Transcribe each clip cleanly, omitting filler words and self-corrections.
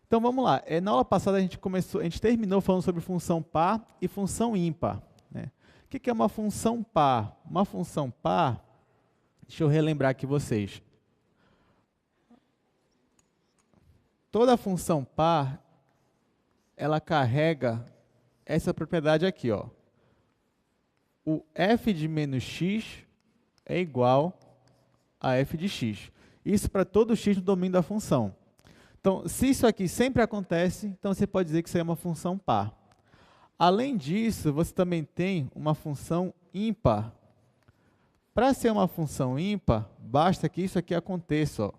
Então vamos lá. Na aula passada a gente terminou falando sobre função par e função ímpar, né? O que é uma função par? Uma função par, deixa eu relembrar aqui vocês. Toda função par, ela carrega essa propriedade aqui, ó. O f de menos x é igual a f de x. Isso para todo x no domínio da função. Então, se isso aqui sempre acontece, então você pode dizer que isso é uma função par. Além disso, você também tem uma função ímpar. Para ser uma função ímpar, basta que isso aqui aconteça, ó.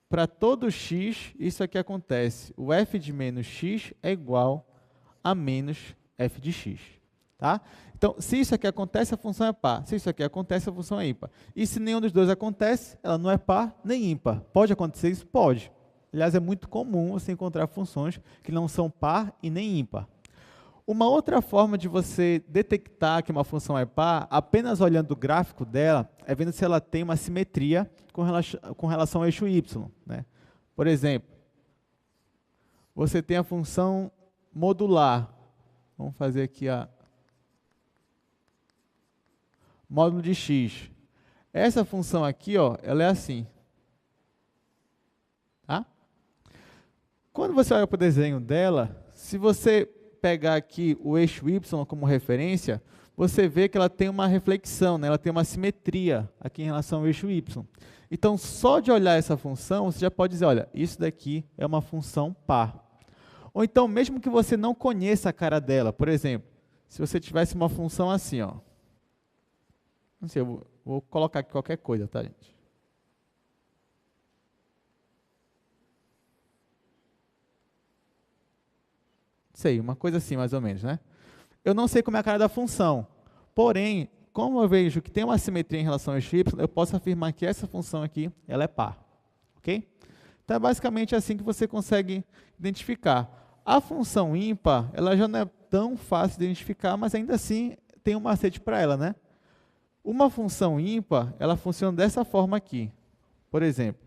Para todo x, isso aqui acontece. O f de menos x é igual a menos f de x. Tá? Então, se isso aqui acontece, a função é par. Se isso aqui acontece, a função é ímpar. E se nenhum dos dois acontece, ela não é par nem ímpar. Pode acontecer isso? Pode. Aliás, é muito comum você encontrar funções que não são par e nem ímpar. Uma outra forma de você detectar que uma função é par, apenas olhando o gráfico dela, é vendo se ela tem uma simetria com relação ao eixo y, né? Por exemplo, você tem a função modular. Vamos fazer aqui a módulo de x. Essa função aqui, ó, ela é assim. Tá? Quando você olha para o desenho dela, se você pegar aqui o eixo y como referência, você vê que ela tem uma reflexão, né? Ela tem uma simetria aqui em relação ao eixo y. Então, só de olhar essa função, você já pode dizer, olha, isso daqui é uma função par. Ou então, mesmo que você não conheça a cara dela, por exemplo, se você tivesse uma função assim, ó. Não sei, eu vou colocar aqui qualquer coisa, tá, gente? Sei, uma coisa assim, mais ou menos, né? Eu não sei como é a cara da função, porém, como eu vejo que tem uma simetria em relação ao eixo y, eu posso afirmar que essa função aqui, ela é par, ok? Então, é basicamente assim que você consegue identificar. A função ímpar, ela já não é tão fácil de identificar, mas ainda assim tem um macete para ela, né? Uma função ímpar, ela funciona dessa forma aqui. Por exemplo,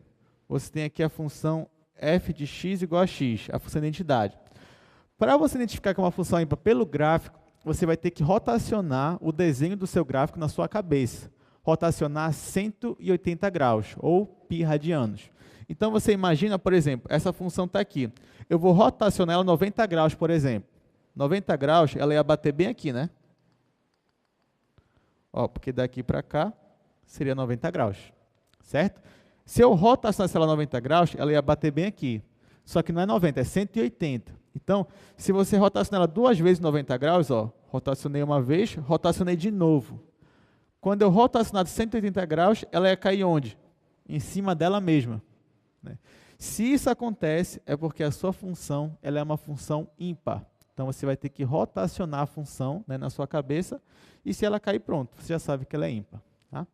você tem aqui a função f de x igual a x, a função de identidade. Para você identificar que é uma função ímpar pelo gráfico, você vai ter que rotacionar o desenho do seu gráfico na sua cabeça. Rotacionar 180 graus, ou π radianos. Então, você imagina, por exemplo, essa função está aqui. Eu vou rotacionar ela 90 graus, por exemplo. 90 graus, ela ia bater bem aqui, né? Ó, porque daqui para cá seria 90 graus, certo? Se eu rotacionasse ela 90 graus, ela ia bater bem aqui. Só que não é 90, é 180. Então, se você rotacionar ela duas vezes 90 graus, ó, rotacionei uma vez, rotacionei de novo. Quando eu rotacionar de 180 graus, ela ia cair onde? Em cima dela mesma, né? Se isso acontece, é porque a sua função ela é uma função ímpar. Então, você vai ter que rotacionar a função, né, na sua cabeça, e se ela cair, pronto, você já sabe que ela é ímpar. Tá?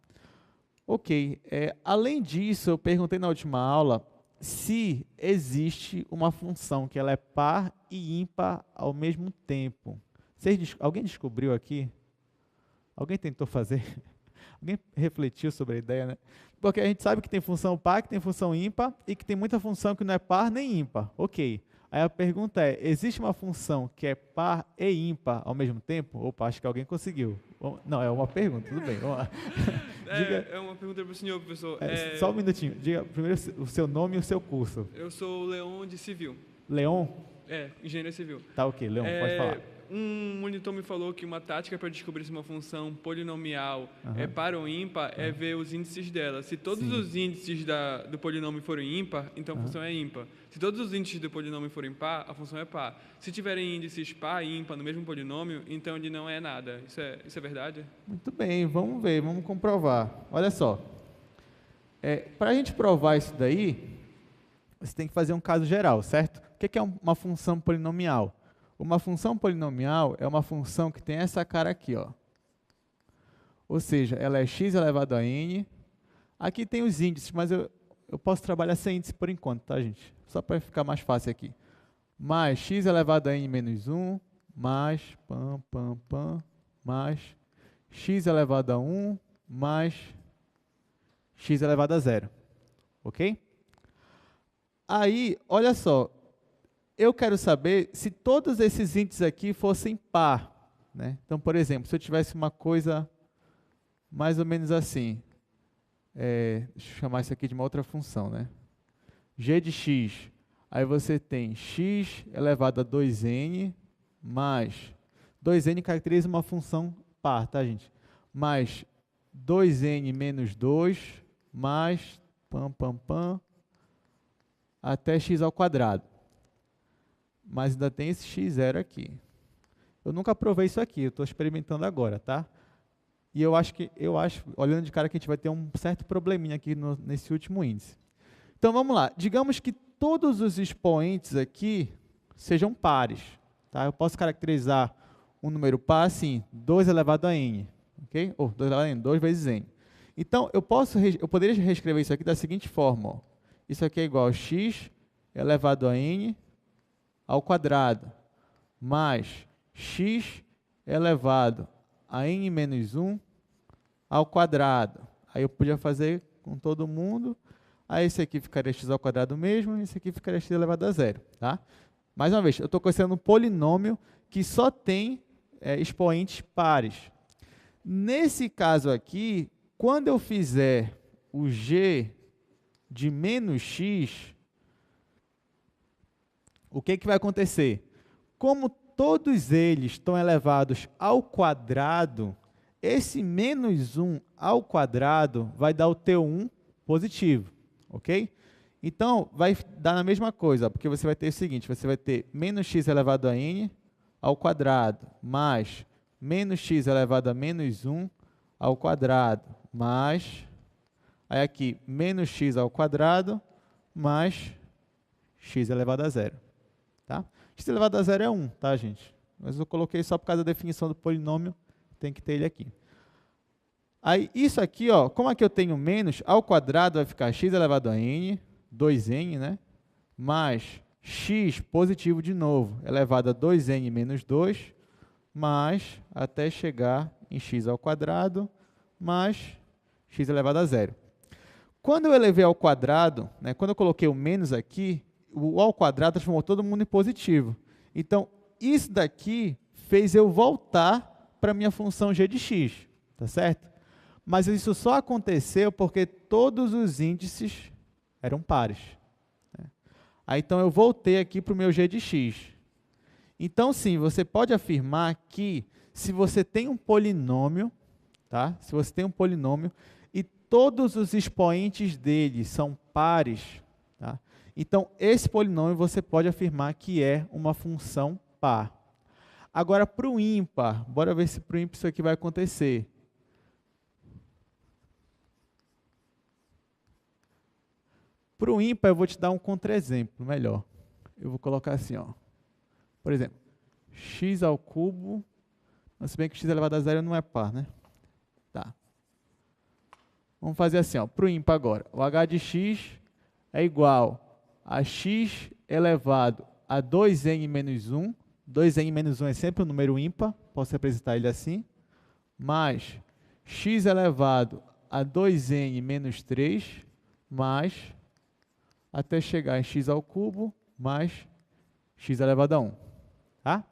Ok, além disso, eu perguntei na última aula se existe uma função que ela é par e ímpar ao mesmo tempo. Alguém descobriu aqui? Alguém tentou fazer? Alguém refletiu sobre a ideia, né? Porque a gente sabe que tem função par, que tem função ímpar, e que tem muita função que não é par nem ímpar. Ok. Aí a pergunta é, existe uma função que é par e ímpar ao mesmo tempo? Opa, acho que alguém conseguiu. Não, é uma pergunta, tudo bem, vamos lá. É uma pergunta para o senhor, professor. Só um minutinho, diga primeiro o seu nome e o seu curso. Eu sou o Leon de Civil. Leon? Engenharia Civil. Tá, ok, Leon, pode falar. Um monitor me falou que uma tática para descobrir se uma função polinomial é par ou ímpar é ver os índices dela. Se todos os índices do polinômio forem ímpar, então a função é ímpar. Se todos os índices do polinômio forem par, a função é par. Se tiverem índices par e ímpar no mesmo polinômio, então ele não é nada. Isso é verdade? Muito bem, vamos ver, vamos comprovar. Olha só, para a gente provar isso daí, você tem que fazer um caso geral, certo? O que é uma função polinomial? Uma função polinomial é uma função que tem essa cara aqui, ó. Ou seja, ela é x elevado a n. Aqui tem os índices, mas eu posso trabalhar sem índice por enquanto, tá, gente? Só para ficar mais fácil aqui. Mais x elevado a n menos 1, mais, mais x elevado a 1, mais x elevado a 0. Ok? Aí, olha só. eu quero saber se todos esses índices aqui fossem par, né? Então, por exemplo, se eu tivesse uma coisa mais ou menos assim, deixa eu chamar isso aqui de uma outra função, né? G de x, aí você tem x elevado a 2n mais 2n caracteriza uma função par, tá, gente? Mais 2n menos 2 mais até x ao quadrado. Mas ainda tem esse x0 aqui. Eu nunca provei isso aqui, eu estou experimentando agora, tá? E eu acho, olhando de cara, que a gente vai ter um certo probleminha aqui nesse último índice. Então, vamos lá. Digamos que todos os expoentes aqui sejam pares, tá? Eu posso caracterizar um número par assim, 2 elevado a n, ok? Ou 2 elevado a n, 2 vezes n. Então, eu poderia reescrever isso aqui da seguinte forma, ó. Isso aqui é igual a x elevado a n ao quadrado, mais x elevado a n menos 1 ao quadrado. Aí eu podia fazer com todo mundo. Aí esse aqui ficaria x ao quadrado mesmo, e esse aqui ficaria x elevado a zero. Tá? Mais uma vez, eu estou considerando um polinômio que só tem expoentes pares. Nesse caso aqui, quando eu fizer o g de menos x, o que vai acontecer? Como todos eles estão elevados ao quadrado, esse menos 1 ao quadrado vai dar o T1 positivo, ok? Então, vai dar a mesma coisa, porque você vai ter o seguinte, você vai ter menos x elevado a n ao quadrado, mais menos x elevado a menos 1 ao quadrado, mais, aí aqui, menos x ao quadrado, mais x elevado a zero. Tá? X elevado a zero é 1, tá, gente? Mas eu coloquei só por causa da definição do polinômio, tem que ter ele aqui. Aí, isso aqui, ó, como aqui eu tenho menos, ao quadrado vai ficar x elevado a n, 2n, né? Mais x positivo de novo, elevado a 2n menos 2, mais, até chegar em x ao quadrado, mais x elevado a zero. Quando eu elevei ao quadrado, né, quando eu coloquei o menos aqui, o ao quadrado transformou todo mundo em positivo. Então, isso daqui fez eu voltar para a minha função g de x, tá certo? Mas isso só aconteceu porque todos os índices eram pares. Né? Aí, então, eu voltei aqui para o meu g de x. Então, sim, você pode afirmar que se você tem um polinômio, tá? Se você tem um polinômio e todos os expoentes dele são pares, tá? Então, esse polinômio você pode afirmar que é uma função par. Agora, para o ímpar, bora ver se para o ímpar isso aqui vai acontecer. Para o ímpar, eu vou te dar um contra-exemplo melhor. Eu vou colocar assim, ó. Por exemplo, x ao cubo, mas se bem que x elevado a zero não é par, né? Tá. Vamos fazer assim, ó. Para o ímpar agora, o h de x é igual a x elevado a 2n menos 1, 2n menos 1 é sempre um número ímpar, posso representar ele assim, mais x elevado a 2n menos 3, mais, até chegar em x ao cubo, mais x elevado a 1. Tá?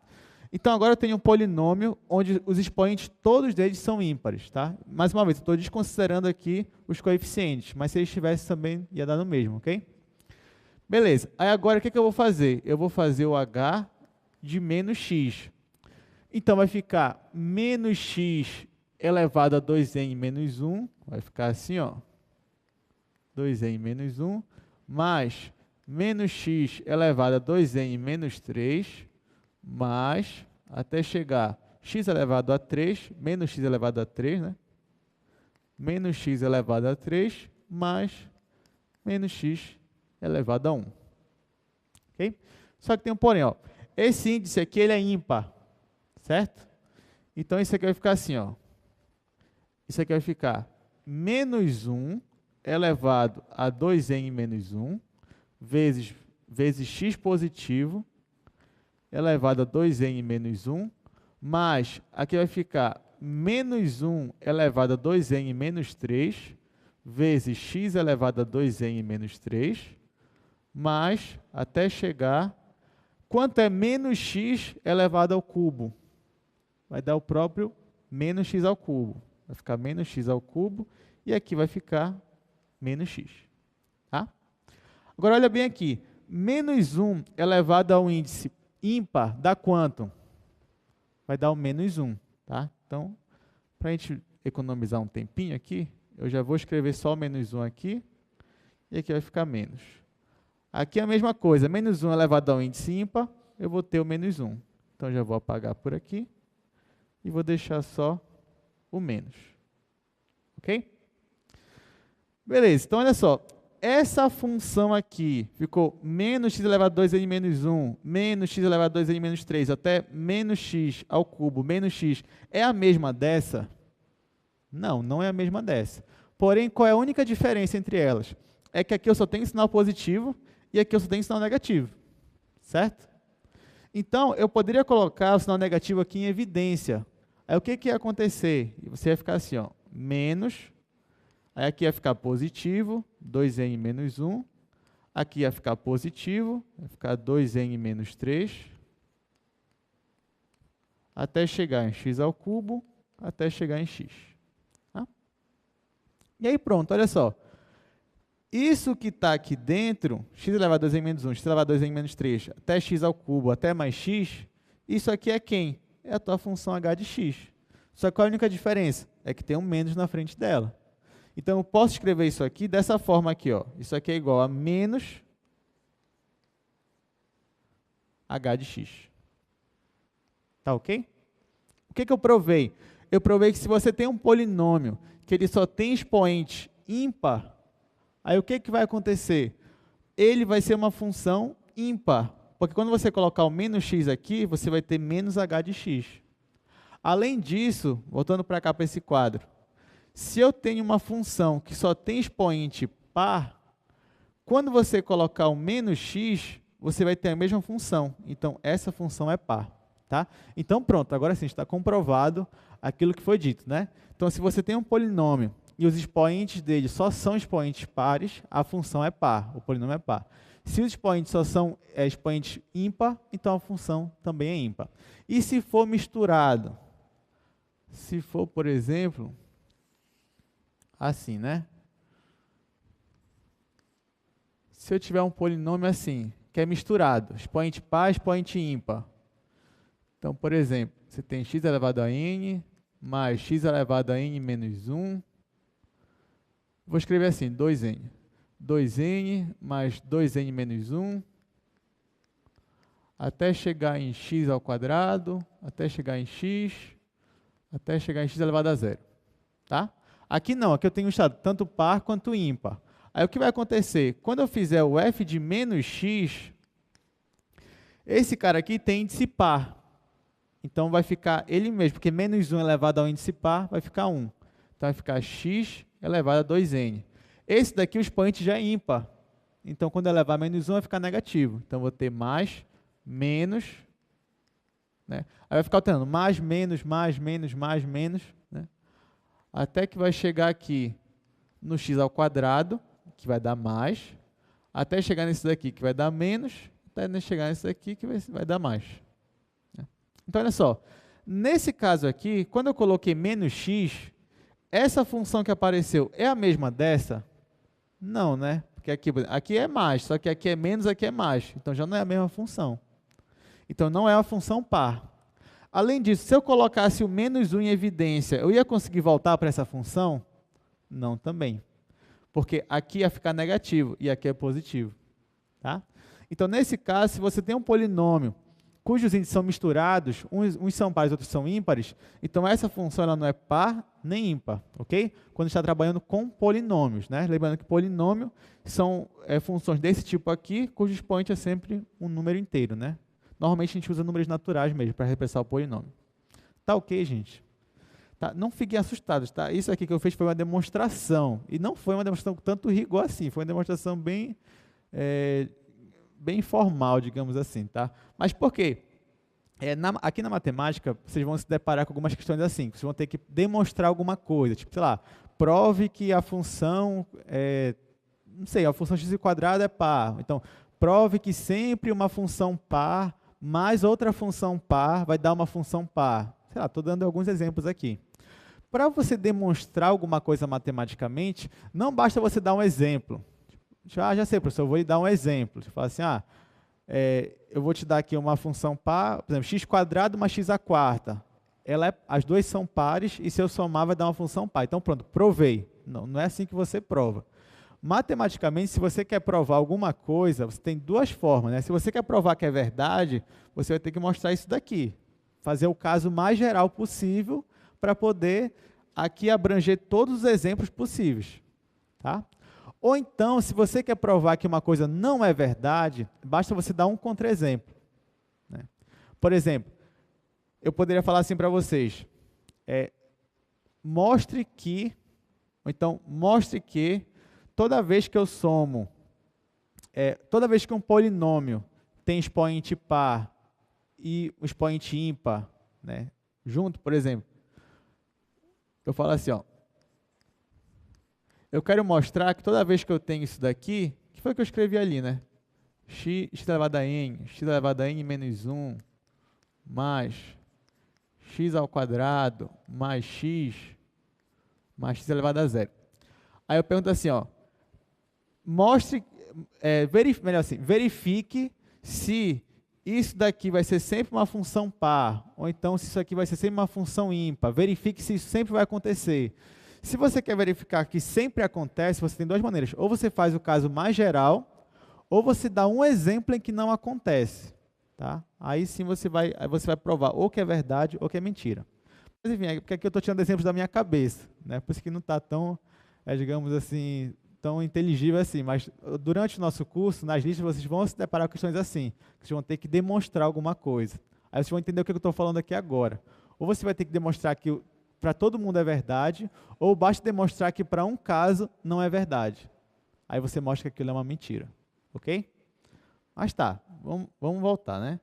Então, agora eu tenho um polinômio onde os expoentes, todos deles são ímpares. Tá? Mais uma vez, eu estou desconsiderando aqui os coeficientes, mas se eles tivessem também, ia dar no mesmo, ok? Beleza, aí agora o que eu vou fazer? Eu vou fazer o h de menos x. Então, vai ficar menos x elevado a 2n menos 1, vai ficar assim, ó, 2n menos 1, mais menos x elevado a 2n menos 3, mais, até chegar x elevado a 3, menos x elevado a 3, né? Menos x elevado a 3, mais menos x elevado a 1. Ok? Só que tem um porém, ó. Esse índice aqui, ele é ímpar, certo? Então, isso aqui vai ficar assim, ó. Isso aqui vai ficar menos 1 elevado a 2n menos 1, vezes x positivo, elevado a 2n menos 1, mais, aqui vai ficar menos 1 elevado a 2n menos 3, vezes x elevado a 2n menos 3, mais, até chegar Quanto é menos x elevado ao cubo? Vai dar o próprio menos x ao cubo. Vai ficar menos x ao cubo e aqui vai ficar menos x. Tá? Agora, olha bem aqui. Menos 1 elevado ao índice ímpar dá quanto? Vai dar o menos 1. Tá? Então, para a gente economizar um tempinho aqui, eu já vou escrever só o menos 1 aqui, e aqui vai ficar menos. Aqui é a mesma coisa, menos 1 elevado ao índice ímpar, eu vou ter o menos 1. Então, já vou apagar por aqui, e vou deixar só o menos. Ok? Beleza, então olha só. Essa função aqui ficou menos x elevado a 2n menos 1, menos x elevado a 2n menos 3, até menos x ao cubo, menos x, é a mesma dessa? Não, não é a mesma dessa. Porém, qual é a única diferença entre elas? É que aqui eu só tenho sinal positivo e aqui eu só tenho sinal negativo. Certo? Então, eu poderia colocar o sinal negativo aqui em evidência. Aí, o que ia acontecer? Você ia ficar assim, ó, menos... Aí aqui ia ficar positivo, 2n menos 1. Aqui ia ficar positivo, vai ficar 2n menos 3. Até chegar em x ao cubo, até chegar em x. Tá? E aí pronto, olha só. Isso que está aqui dentro, x elevado a 2n menos 1, x elevado a 2n menos 3, até x ao cubo, até mais x, isso aqui é quem? É a tua função h de x. Só que a única diferença é que tem um menos na frente dela. Então, eu posso escrever isso aqui dessa forma aqui, ó. Isso aqui é igual a menos h de x. Tá ok? O que eu provei? Eu provei que se você tem um polinômio que ele só tem expoente ímpar, aí o que vai acontecer? Ele vai ser uma função ímpar. Porque quando você colocar o menos x aqui, você vai ter menos h de x. Além disso, voltando para cá para esse quadro, se eu tenho uma função que só tem expoente par, quando você colocar o menos x, você vai ter a mesma função. Então, essa função é par. Tá? Então, pronto, agora sim, está comprovado aquilo que foi dito. Né? Então, se você tem um polinômio e os expoentes dele só são expoentes pares, a função é par, o polinômio é par. Se os expoentes só são expoentes ímpar, então a função também é ímpar. E se for misturado? Se for, por exemplo... assim, né? Se eu tiver um polinômio assim, que é misturado, expoente par, expoente ímpar. Então, por exemplo, você tem x elevado a n, mais x elevado a n menos 1. Vou escrever assim, 2n. 2n mais 2n menos 1, até chegar em x ao quadrado, até chegar em x, até chegar em x elevado a 0. Tá? Aqui não, aqui eu tenho um estado tanto par quanto ímpar. Aí o que vai acontecer? Quando eu fizer o f de menos x, esse cara aqui tem índice par. Então vai ficar ele mesmo, porque menos 1 elevado ao índice par vai ficar 1. Então vai ficar x elevado a 2n. Esse daqui o expoente já é ímpar. Então quando eu levar menos 1 vai ficar negativo. Então vou ter mais, menos. Né? Aí vai ficar alternando mais, menos, mais, menos, mais, menos. Né? Até que vai chegar aqui no x ao quadrado, que vai dar mais, até chegar nesse daqui, que vai dar menos, até chegar nesse daqui, que vai dar mais. Então, olha só, nesse caso aqui, quando eu coloquei menos x, essa função que apareceu é a mesma dessa? Não, né? Porque aqui é mais, só que aqui é menos, aqui é mais. Então, já não é a mesma função. Então, não é uma função par. Além disso, se eu colocasse o menos 1 em evidência, eu ia conseguir voltar para essa função? Não, também. Porque aqui ia ficar negativo e aqui é positivo. Tá? Então, nesse caso, se você tem um polinômio cujos índices são misturados, uns são pares, outros são ímpares, então essa função ela não é par nem ímpar, ok? Quando está trabalhando com polinômios, né? Lembrando que polinômio são funções desse tipo aqui, cujo expoente é sempre um número inteiro, né? Normalmente a gente usa números naturais mesmo para representar o polinômio. Tá ok, gente? Tá? Não fiquem assustados, tá? Isso aqui que eu fiz foi uma demonstração, e não foi uma demonstração com tanto rigor assim, foi uma demonstração bem formal, digamos assim, tá? Mas por quê? Aqui na matemática, vocês vão se deparar com algumas questões assim, vocês vão ter que demonstrar alguma coisa, tipo, sei lá, prove que a função, não sei, a função x² é par. Então, prove que sempre uma função par mais outra função par vai dar uma função par. Sei lá, estou dando alguns exemplos aqui. Para você demonstrar alguma coisa matematicamente, não basta você dar um exemplo. Já sei, professor, eu vou lhe dar um exemplo. Você fala assim, eu vou te dar aqui uma função par, por exemplo, x² mais x à quarta. As duas são pares e se eu somar vai dar uma função par. Então pronto, provei. Não é assim que você prova. Matematicamente, se você quer provar alguma coisa, você tem duas formas, né? Se você quer provar que é verdade, você vai ter que mostrar isso daqui. Fazer o caso mais geral possível para poder aqui abranger todos os exemplos possíveis. Tá? Ou então, se você quer provar que uma coisa não é verdade, basta você dar um contra-exemplo. Né? Por exemplo, eu poderia falar assim para vocês, mostre que toda vez que eu somo, toda vez que um polinômio tem expoente par e o expoente ímpar, né, junto, por exemplo, eu falo assim, eu quero mostrar que toda vez que eu tenho isso daqui, que foi o que eu escrevi ali, né? X elevado a n menos 1, mais x ao quadrado, mais x elevado a 0. Aí eu pergunto assim, verifique se isso daqui vai ser sempre uma função par, ou então se isso aqui vai ser sempre uma função ímpar. Verifique se isso sempre vai acontecer. Se você quer verificar que sempre acontece, você tem duas maneiras. Ou você faz o caso mais geral, ou você dá um exemplo em que não acontece. Tá? Aí sim você vai provar ou que é verdade ou que é mentira. Mas enfim, porque aqui eu estou tirando exemplos da minha cabeça, né? Por isso que não está tão, digamos assim, tão inteligível assim. Mas durante o nosso curso, nas listas, vocês vão se deparar com questões assim, que vocês vão ter que demonstrar alguma coisa. Aí vocês vão entender o que eu estou falando aqui agora. Ou você vai ter que demonstrar que para todo mundo é verdade, ou basta demonstrar que para um caso não é verdade. Aí você mostra que aquilo é uma mentira. Ok? Mas tá, vamos voltar, né?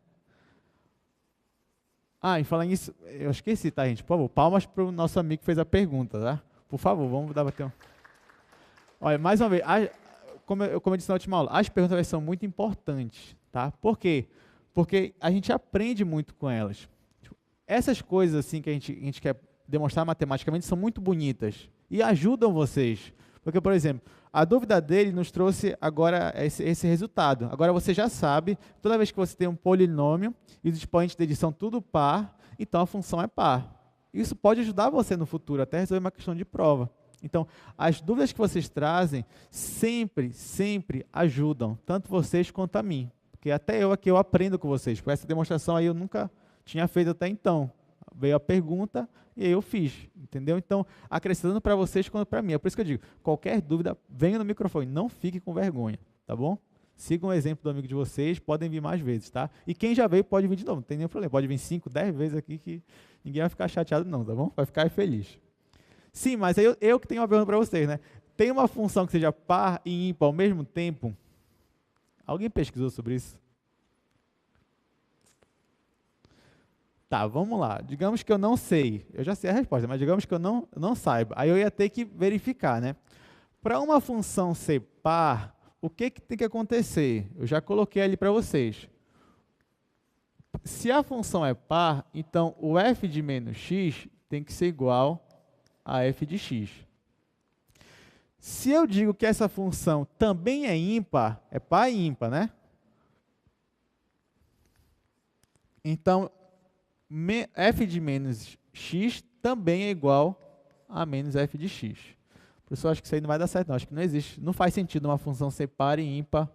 E falando nisso, eu esqueci, tá, gente? Por favor, palmas para o nosso amigo que fez a pergunta, tá? Por favor, vamos dar bater um... Olha, mais uma vez, como eu disse na última aula, as perguntas são muito importantes, tá? Por quê? Porque a gente aprende muito com elas. Essas coisas assim que a gente quer demonstrar matematicamente são muito bonitas e ajudam vocês. Porque, por exemplo, a dúvida dele nos trouxe agora esse resultado. Agora você já sabe, toda vez que você tem um polinômio e os expoentes dele são tudo par, então a função é par. Isso pode ajudar você no futuro, até resolver uma questão de prova. Então, as dúvidas que vocês trazem sempre ajudam, tanto vocês quanto a mim. Porque até eu aqui eu aprendo com vocês. Por essa demonstração aí eu nunca tinha feito até então. Veio a pergunta e aí eu fiz, entendeu? Então, acrescentando para vocês quanto para mim. É por isso que eu digo, qualquer dúvida, venha no microfone, não fique com vergonha, tá bom? Sigam o exemplo do amigo de vocês, podem vir mais vezes, tá? E quem já veio pode vir de novo, não tem nenhum problema. Pode vir 5, 10 vezes aqui que ninguém vai ficar chateado não, tá bom? Vai ficar feliz. Sim, mas eu que tenho uma pergunta para vocês, né? Tem uma função que seja par e ímpar ao mesmo tempo? Alguém pesquisou sobre isso? Tá, vamos lá. Digamos que eu não sei. Eu já sei a resposta, mas digamos que eu não saiba. Aí eu ia ter que verificar, né? Para uma função ser par, o que tem que acontecer? Eu já coloquei ali para vocês. Se a função é par, então o f de menos x tem que ser igual a f de x. Se eu digo que essa função também é ímpar, é par e ímpar, né? Então, f de menos x também é igual a menos f de x. Professor, acho que isso aí não vai dar certo, não. Acho que não existe, não faz sentido uma função ser par e ímpar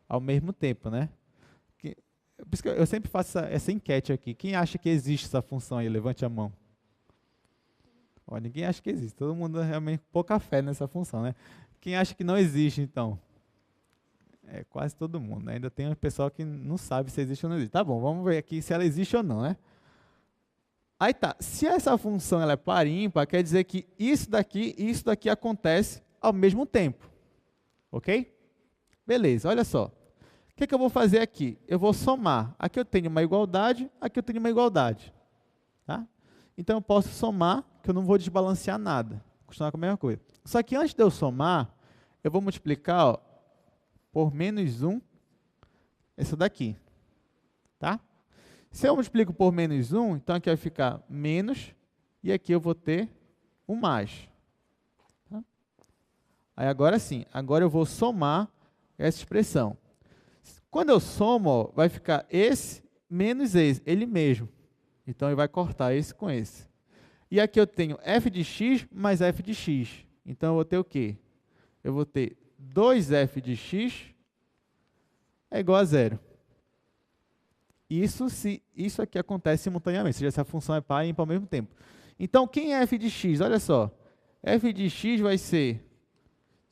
ao mesmo tempo, né? Por isso que eu sempre faço essa enquete aqui. Quem acha que existe essa função aí? Levante a mão. Ó, ninguém acha que existe. Todo mundo realmente pouca fé nessa função, né? Quem acha que não existe, então? É quase todo mundo, né? Ainda tem um pessoal que não sabe se existe ou não existe. Tá bom, vamos ver aqui se ela existe ou não, né? Aí tá, se essa função ela é par e ímpar, quer dizer que isso daqui e isso daqui acontece ao mesmo tempo. Ok? Beleza, olha só. O que eu vou fazer aqui? Eu vou somar. Aqui eu tenho uma igualdade, aqui eu tenho uma igualdade. Tá? Então eu posso somar, que eu não vou desbalancear nada. Vou continuar com a mesma coisa. Só que antes de eu somar, eu vou multiplicar por menos 1 essa daqui. Tá? Se eu multiplico por menos 1, então aqui vai ficar menos, e aqui eu vou ter um mais. Tá? Aí agora sim, agora eu vou somar essa expressão. Quando eu somo, ó, vai ficar esse menos esse, ele mesmo. Então, ele vai cortar esse com esse. E aqui eu tenho f de x mais f de x. Então, eu vou ter o quê? Eu vou ter 2f de x é igual a zero. Isso aqui acontece simultaneamente, ou seja, essa função é par e ímpar ao mesmo tempo. Então, quem é f de x? Olha só, f de x vai ser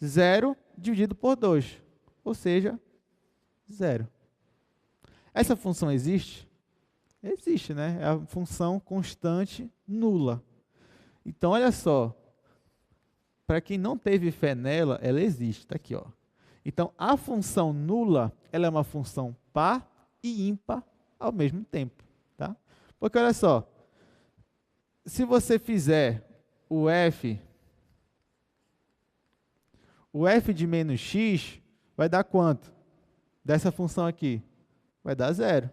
0 dividido por 2, ou seja, 0. Essa função existe? Existe, né? É a função constante nula. Então, olha só, para quem não teve fé nela, ela existe, está aqui, ó. Então, a função nula, ela é uma função par e ímpar ao mesmo tempo, tá? Porque, olha só, se você fizer o f de menos x, vai dar quanto? Dessa função aqui? Vai dar 0,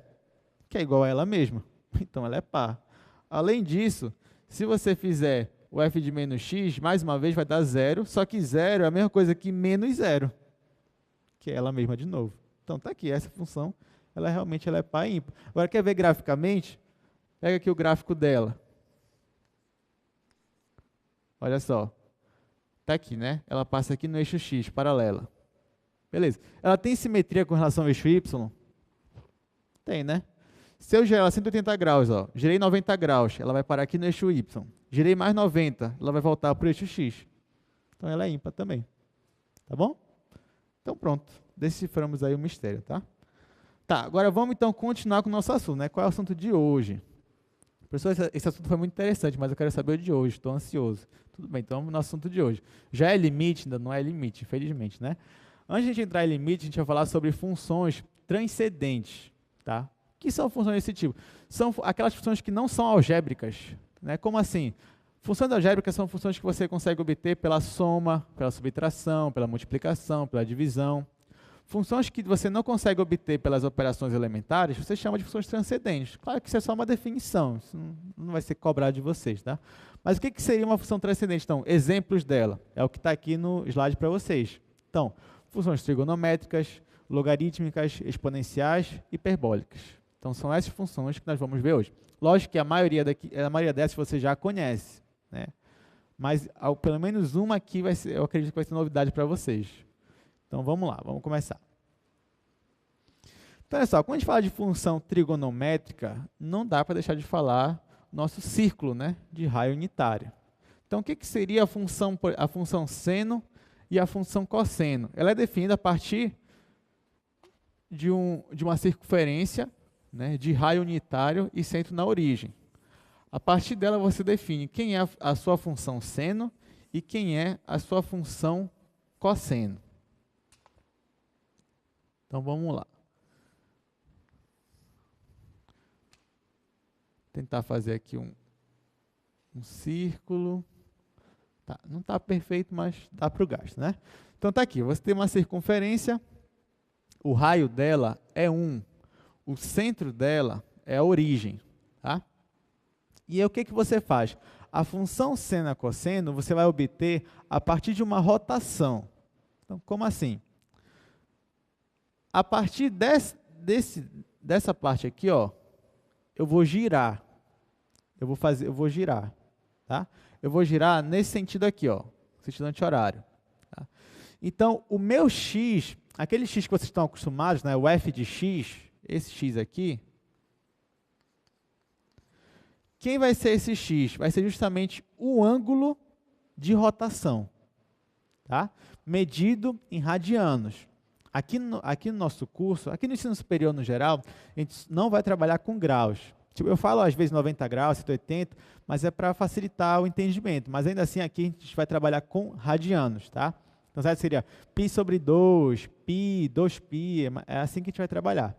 que é igual a ela mesma. Então, ela é par. Além disso, se você fizer o f de menos x, mais uma vez vai dar 0, só que 0 é a mesma coisa que menos 0, que é ela mesma de novo. Então, está aqui, essa função, ela realmente é par e ímpar. Agora, quer ver graficamente? Pega aqui o gráfico dela. Olha só. Está aqui, né? Ela passa aqui no eixo x, paralela. Beleza. Ela tem simetria com relação ao eixo y? Tem, né? Se eu girar ela 180 graus, ó, girei 90 graus, ela vai parar aqui no eixo y. Girei mais 90, ela vai voltar para o eixo x. Então, ela é ímpar também. Tá bom? Então, pronto. Deciframos aí o mistério, tá? Tá, agora vamos então continuar com o nosso assunto, né? Qual é o assunto de hoje? Professor, esse assunto foi muito interessante, mas eu quero saber o de hoje, estou ansioso. Tudo bem, então, o nosso assunto de hoje. Já é limite? Ainda não é limite, infelizmente, né? Antes de a gente entrar em limite, a gente vai falar sobre funções transcendentes, tá? O que são funções desse tipo? São aquelas funções que não são algébricas, né? Como assim? Funções algébricas são funções que você consegue obter pela soma, pela subtração, pela multiplicação, pela divisão. Funções que você não consegue obter pelas operações elementares, você chama de funções transcendentes. Claro que isso é só uma definição, isso não vai ser cobrado de vocês, tá? Mas o que seria uma função transcendente? Então, exemplos dela, é o que está aqui no slide para vocês. Então, funções trigonométricas, logarítmicas, exponenciais, hiperbólicas. Então, são essas funções que nós vamos ver hoje. Lógico que a maioria dessas você já conhece, né? Mas pelo menos uma aqui eu acredito que vai ser novidade para vocês. Então, vamos lá, vamos começar. Então, olha só, quando a gente fala de função trigonométrica, não dá para deixar de falar nosso círculo, né, de raio unitário. Então, o que seria a função seno e a função cosseno? Ela é definida a partir de uma circunferência, né, de raio unitário e centro na origem. A partir dela, você define quem é a sua função seno e quem é a sua função cosseno. Então, vamos lá. Tentar fazer aqui um círculo. Tá, não está perfeito, mas dá para o gasto, né? Então, está aqui. Você tem uma circunferência, o raio dela é 1. O centro dela é a origem, tá? E aí, o que você faz? A função seno a cosseno, você vai obter a partir de uma rotação. Então, como assim? A partir dessa parte aqui, ó, eu vou girar. Eu vou girar, tá? Eu vou girar nesse sentido aqui, ó, sentido anti-horário. Tá? Então, o meu x, aquele x que vocês estão acostumados, né, o f de x, esse x aqui, quem vai ser esse x? Vai ser justamente o ângulo de rotação, tá? Medido em radianos. Aqui no nosso curso, aqui no ensino superior no geral, a gente não vai trabalhar com graus. Tipo, eu falo às vezes 90 graus, 180, mas é para facilitar o entendimento. Mas ainda assim aqui a gente vai trabalhar com radianos, tá? Então seria π sobre 2, π, 2π, é assim que a gente vai trabalhar.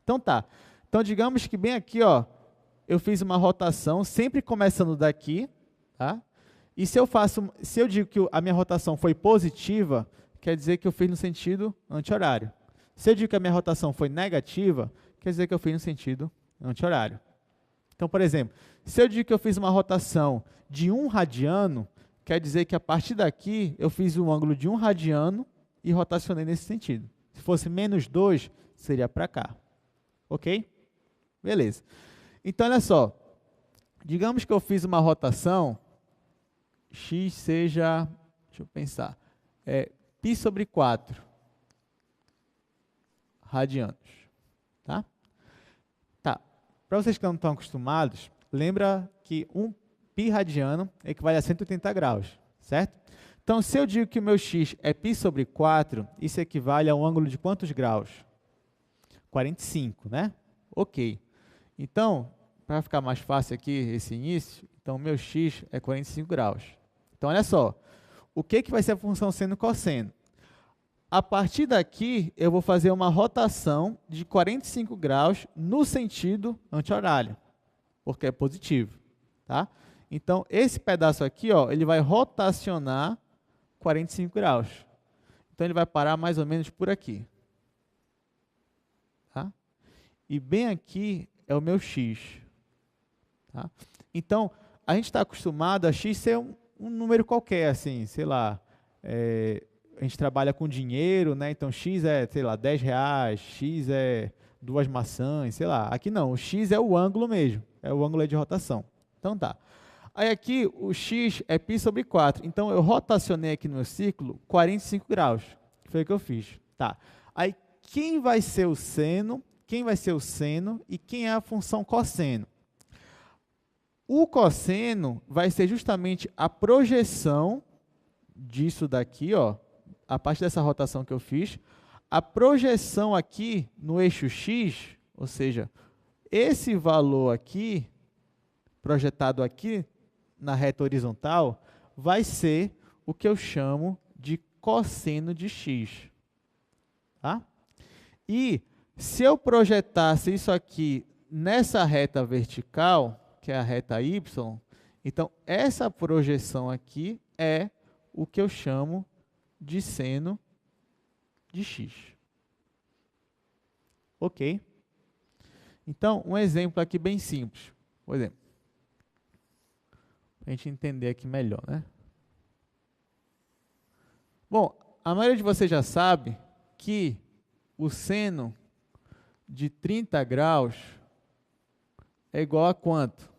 Então tá. Então digamos que bem aqui, ó, eu fiz uma rotação sempre começando daqui, tá? E se eu digo que a minha rotação foi positiva, quer dizer que eu fiz no sentido anti-horário. Se eu digo que a minha rotação foi negativa, quer dizer que eu fiz no sentido anti-horário. Então, por exemplo, se eu digo que eu fiz uma rotação de 1 radiano, quer dizer que a partir daqui eu fiz um ângulo de 1 radiano e rotacionei nesse sentido. Se fosse menos 2, seria para cá. Ok? Beleza. Então, olha só. Digamos que eu fiz uma rotação, x seja, deixa eu pensar, π sobre 4 radianos. Tá? Tá. Para vocês que não estão acostumados, lembra que 1 π radiano equivale a 180 graus, certo? Então, se eu digo que o meu x é π sobre 4, isso equivale a um ângulo de quantos graus? 45, né? Ok. Então, para ficar mais fácil aqui esse início, então o meu x é 45 graus. Então, olha só, o que vai ser a função seno e cosseno? A partir daqui, eu vou fazer uma rotação de 45 graus no sentido anti-horário, porque é positivo, tá? Então, esse pedaço aqui, ó, ele vai rotacionar 45 graus. Então, ele vai parar mais ou menos por aqui. Tá? E bem aqui é o meu x. Tá? Então, a gente está acostumado a x ser um número qualquer, assim, sei lá, a gente trabalha com dinheiro, né? Então x é, sei lá, 10 reais, x é 2 maçãs, sei lá. Aqui não, o x é o ângulo mesmo, é o ângulo de rotação. Então tá. Aí aqui o x é π sobre 4, então eu rotacionei aqui no meu círculo 45 graus, que foi o que eu fiz. Tá. Aí quem vai ser o seno, e quem é a função cosseno? O cosseno vai ser justamente a projeção disso daqui, ó, a partir dessa rotação que eu fiz, a projeção aqui no eixo x, ou seja, esse valor aqui, projetado aqui na reta horizontal, vai ser o que eu chamo de cosseno de x. Tá? E se eu projetasse isso aqui nessa reta vertical, que é a reta y, então essa projeção aqui é o que eu chamo de seno de x. Ok? Então, um exemplo aqui bem simples. Por exemplo, para a gente entender aqui melhor, né? Bom, a maioria de vocês já sabe que o seno de 30 graus é igual a quanto?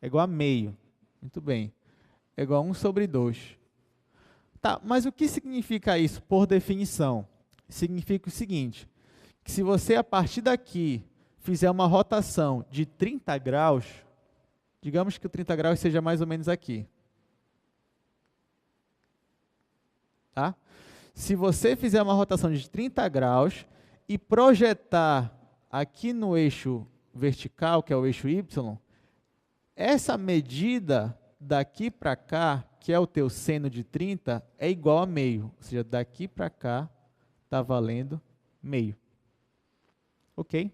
É igual a meio. Muito bem. É igual a 1 sobre 2. Tá, mas o que significa isso por definição? Significa o seguinte, que se você a partir daqui fizer uma rotação de 30 graus, digamos que o 30 graus seja mais ou menos aqui. Tá? Se você fizer uma rotação de 30 graus e projetar aqui no eixo vertical, que é o eixo y, essa medida daqui para cá, que é o teu seno de 30, é igual a meio. Ou seja, daqui para cá está valendo meio. Ok?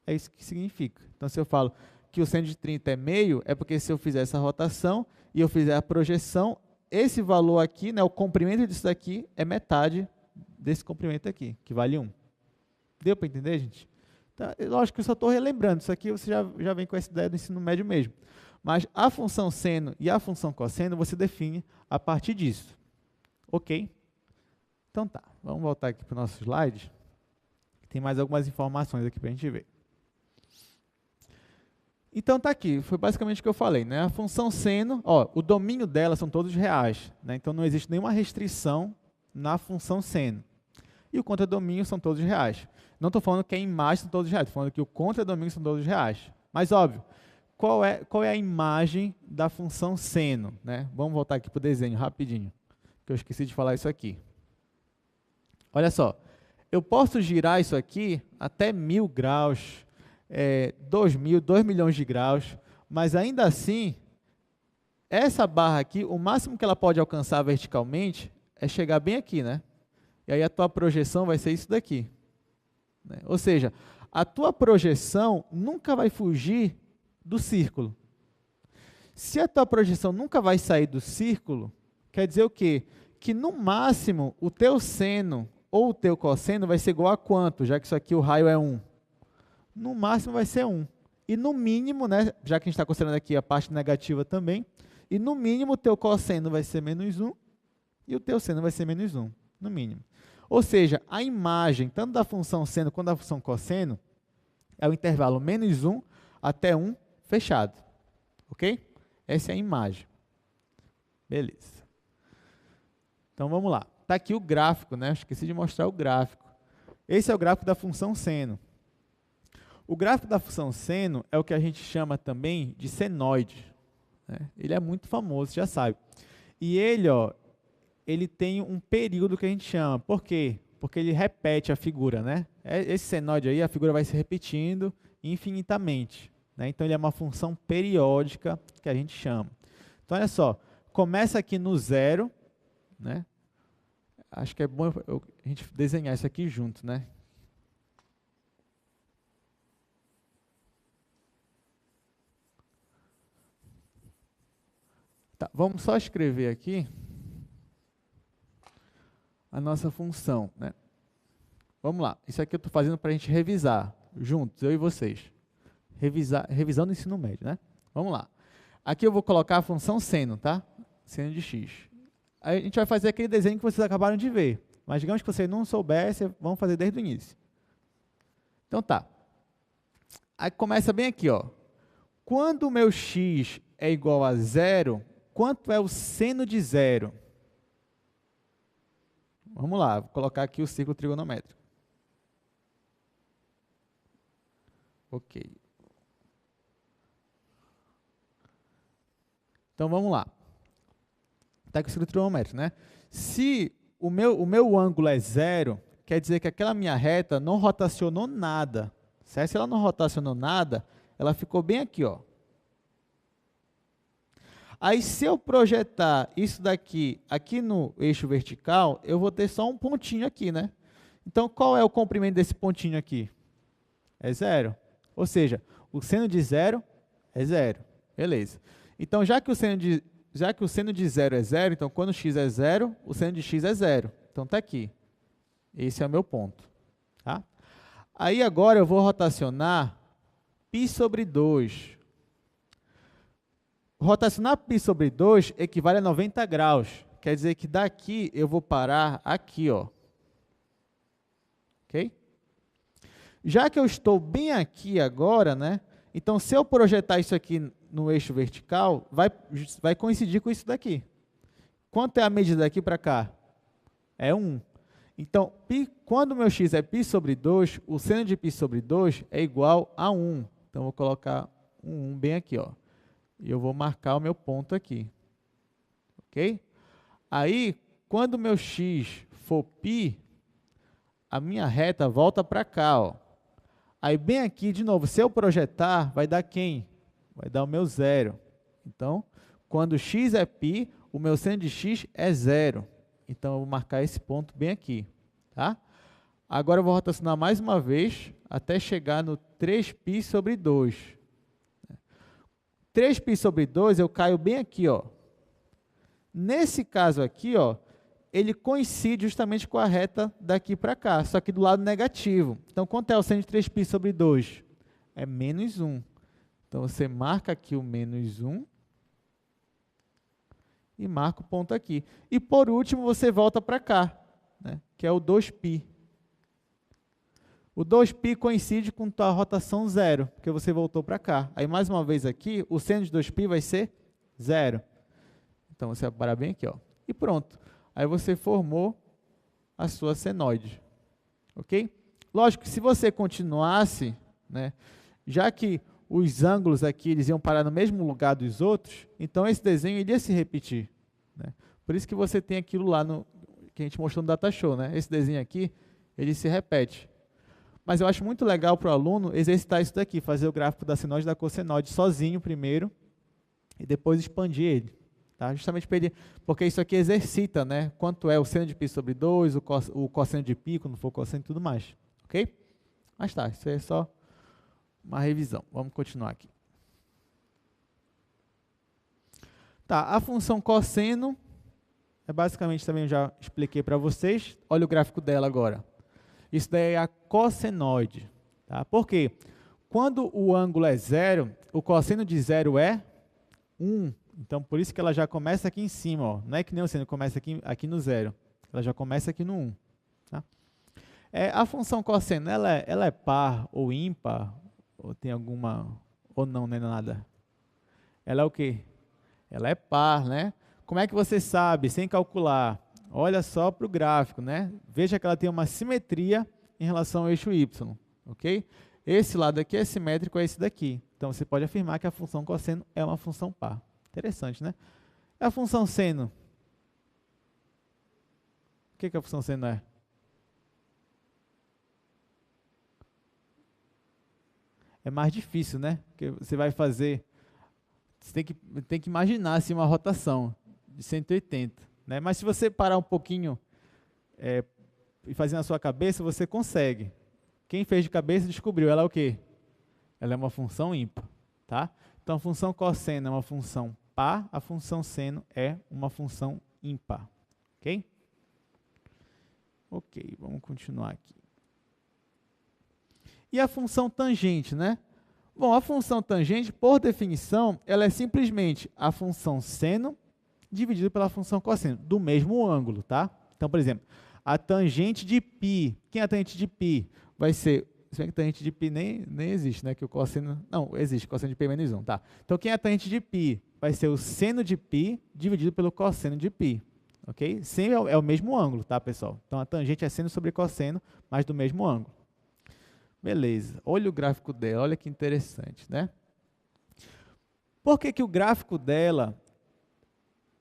É isso que significa. Então, se eu falo que o seno de 30 é meio, é porque se eu fizer essa rotação e eu fizer a projeção, esse valor aqui, né, o comprimento disso daqui, é metade desse comprimento aqui, que vale 1. Deu para entender, gente? Então, lógico que eu só estou relembrando. Isso aqui você já vem com essa ideia do ensino médio mesmo. Mas a função seno e a função cosseno você define a partir disso. Ok? Então tá, vamos voltar aqui para o nosso slide. Tem mais algumas informações aqui para a gente ver. Então tá aqui, foi basicamente o que eu falei, né? A função seno, ó, o domínio dela são todos reais, né? Então não existe nenhuma restrição na função seno. E o contradomínio são todos reais. Não estou falando que a imagem são todos reais, estou falando que o contradomínio são todos reais. Mas óbvio, qual é a imagem da função seno, né? Vamos voltar aqui para o desenho rapidinho, que eu esqueci de falar isso aqui. Olha só, eu posso girar isso aqui até 1000 graus, 2 milhões de graus, mas ainda assim, essa barra aqui, o máximo que ela pode alcançar verticalmente é chegar bem aqui, né? E aí a tua projeção vai ser isso daqui. Né? Ou seja, a tua projeção nunca vai fugir do círculo. Se a tua projeção nunca vai sair do círculo, quer dizer o quê? Que no máximo o teu seno ou o teu cosseno vai ser igual a quanto, já que isso aqui o raio é 1? no máximo vai ser 1. E no mínimo, né, já que a gente está considerando aqui a parte negativa também, e no mínimo o teu cosseno vai ser menos 1 e o teu seno vai ser menos 1, no mínimo. Ou seja, a imagem, tanto da função seno quanto da função cosseno, é o intervalo menos 1 até 1 fechado. Ok? Essa é a imagem. Beleza. Então, vamos lá. Está aqui o gráfico, né? Esqueci de mostrar o gráfico. Esse é o gráfico da função seno. O gráfico da função seno é o que a gente chama também de senoide, né? Ele é muito famoso, já sabe. E ele, ó, ele tem um período que a gente chama. Por quê? Porque ele repete a figura, né? Esse senoide aí, a figura vai se repetindo infinitamente, né? Então, ele é uma função periódica que a gente chama. Então, olha só. Começa aqui no 0, né? Acho que é bom a gente desenhar isso aqui junto, né? Tá, vamos só escrever aqui a nossa função, né? Vamos lá. Isso aqui eu estou fazendo para a gente revisar juntos, eu e vocês. Revisando o ensino médio, né? Vamos lá. Aqui eu vou colocar a função seno, tá? Seno de x. Aí a gente vai fazer aquele desenho que vocês acabaram de ver. Mas digamos que vocês não soubessem, vamos fazer desde o início. Então tá. Aí começa bem aqui, ó. Quando o meu x é igual a 0, quanto é o seno de 0? Vamos lá, vou colocar aqui o círculo trigonométrico. Ok. Então vamos lá. Está aqui o círculo trigonométrico, né? Se o meu ângulo é 0, quer dizer que aquela minha reta não rotacionou nada. Certo? Se ela não rotacionou nada, ela ficou bem aqui, ó. Aí, se eu projetar isso daqui aqui no eixo vertical, eu vou ter só um pontinho aqui, né? Então, qual é o comprimento desse pontinho aqui? É 0. Ou seja, o seno de 0 é 0. Beleza. Então, já que o seno de 0 é 0, então, quando x é 0, o seno de x é 0. Então, está aqui. Esse é o meu ponto. Tá? Aí, agora, eu vou rotacionar π sobre 2. Rotacionar π sobre 2 equivale a 90 graus. Quer dizer que daqui eu vou parar aqui, ó. Ok? Já que eu estou bem aqui agora, né? Então, se eu projetar isso aqui no eixo vertical, vai coincidir com isso daqui. Quanto é a medida daqui para cá? É 1. Então, quando o meu x é π sobre 2, o seno de π sobre 2 é igual a 1. Então, vou colocar um 1 bem aqui, ó. E eu vou marcar o meu ponto aqui. Ok? Aí, quando o meu x for π, a minha reta volta para cá, ó. Aí, bem aqui, de novo, se eu projetar, vai dar quem? Vai dar o meu 0. Então, quando x é π, o meu seno de x é 0. Então, eu vou marcar esse ponto bem aqui. Tá? Agora, eu vou rotacionar mais uma vez, até chegar no 3π sobre 2. 3π sobre 2, eu caio bem aqui, ó. Nesse caso aqui, ó, ele coincide justamente com a reta daqui para cá, só que do lado negativo. Então, quanto é o seno de 3π sobre 2? É menos 1. Então, você marca aqui o menos 1 e marca o ponto aqui. E, por último, você volta para cá, né, que é o 2π. O 2π coincide com a rotação 0, porque você voltou para cá. Aí, mais uma vez aqui, o seno de 2π vai ser 0. Então, você vai parar bem aqui, ó. E pronto. Aí, você formou a sua senoide. Ok? Lógico que se você continuasse, né, já que os ângulos aqui eles iam parar no mesmo lugar dos outros, então esse desenho iria se repetir. Né? Por isso que você tem aquilo lá que a gente mostrou no Data Show. Né? Esse desenho aqui, ele se repete. Mas eu acho muito legal para o aluno exercitar isso daqui, fazer o gráfico da senoide e da cossenoide sozinho primeiro e depois expandir ele. Tá? Justamente porque isso aqui exercita, né? Quanto é o seno de π sobre 2, o cosseno de π, quando for cosseno e tudo mais. Ok? Mas tá, isso é só uma revisão. Vamos continuar aqui. Tá, a função cosseno, basicamente também eu já expliquei para vocês. Olha o gráfico dela agora. Isso daí é a cossenoide. Tá? Por quê? Quando o ângulo é 0, o cosseno de 0 é 1. Então, por isso que ela já começa aqui em cima. Ó. Não é que nem o seno começa aqui no 0. Ela já começa aqui no 1. Tá? A função cosseno, ela é par ou ímpar? Ou tem alguma... Ou não, nem nada? Ela é o quê? Ela é par, né? Como é que você sabe, sem calcular? Olha só para o gráfico, né? Veja que ela tem uma simetria em relação ao eixo y, ok? Esse lado aqui é simétrico a esse daqui. Então, você pode afirmar que a função cosseno é uma função par. Interessante, né? A função seno. O que a função seno é? É mais difícil, né? Porque você vai fazer... Você tem que imaginar assim, uma rotação de 180. Né? Mas se você parar um pouquinho e fazer na sua cabeça, você consegue. Quem fez de cabeça descobriu. Ela é o quê? Ela é uma função ímpar. Tá? Então, a função cosseno é uma função par, a função seno é uma função ímpar. Ok? Ok, vamos continuar aqui. E a função tangente, né? Bom, a função tangente, por definição, ela é simplesmente a função seno dividido pela função cosseno, do mesmo ângulo, tá? Então, por exemplo, a tangente de π, quem é a tangente de π? Vai ser, se bem que a tangente de π nem existe, né? Que o cosseno, não, existe, cosseno de π menos 1, tá? Então, quem é a tangente de π? Vai ser o seno de π dividido pelo cosseno de π, ok? Sempre é o mesmo ângulo, tá, pessoal? Então, a tangente é seno sobre cosseno, mas do mesmo ângulo. Beleza, olha o gráfico dela, olha que interessante, né? Por que o gráfico dela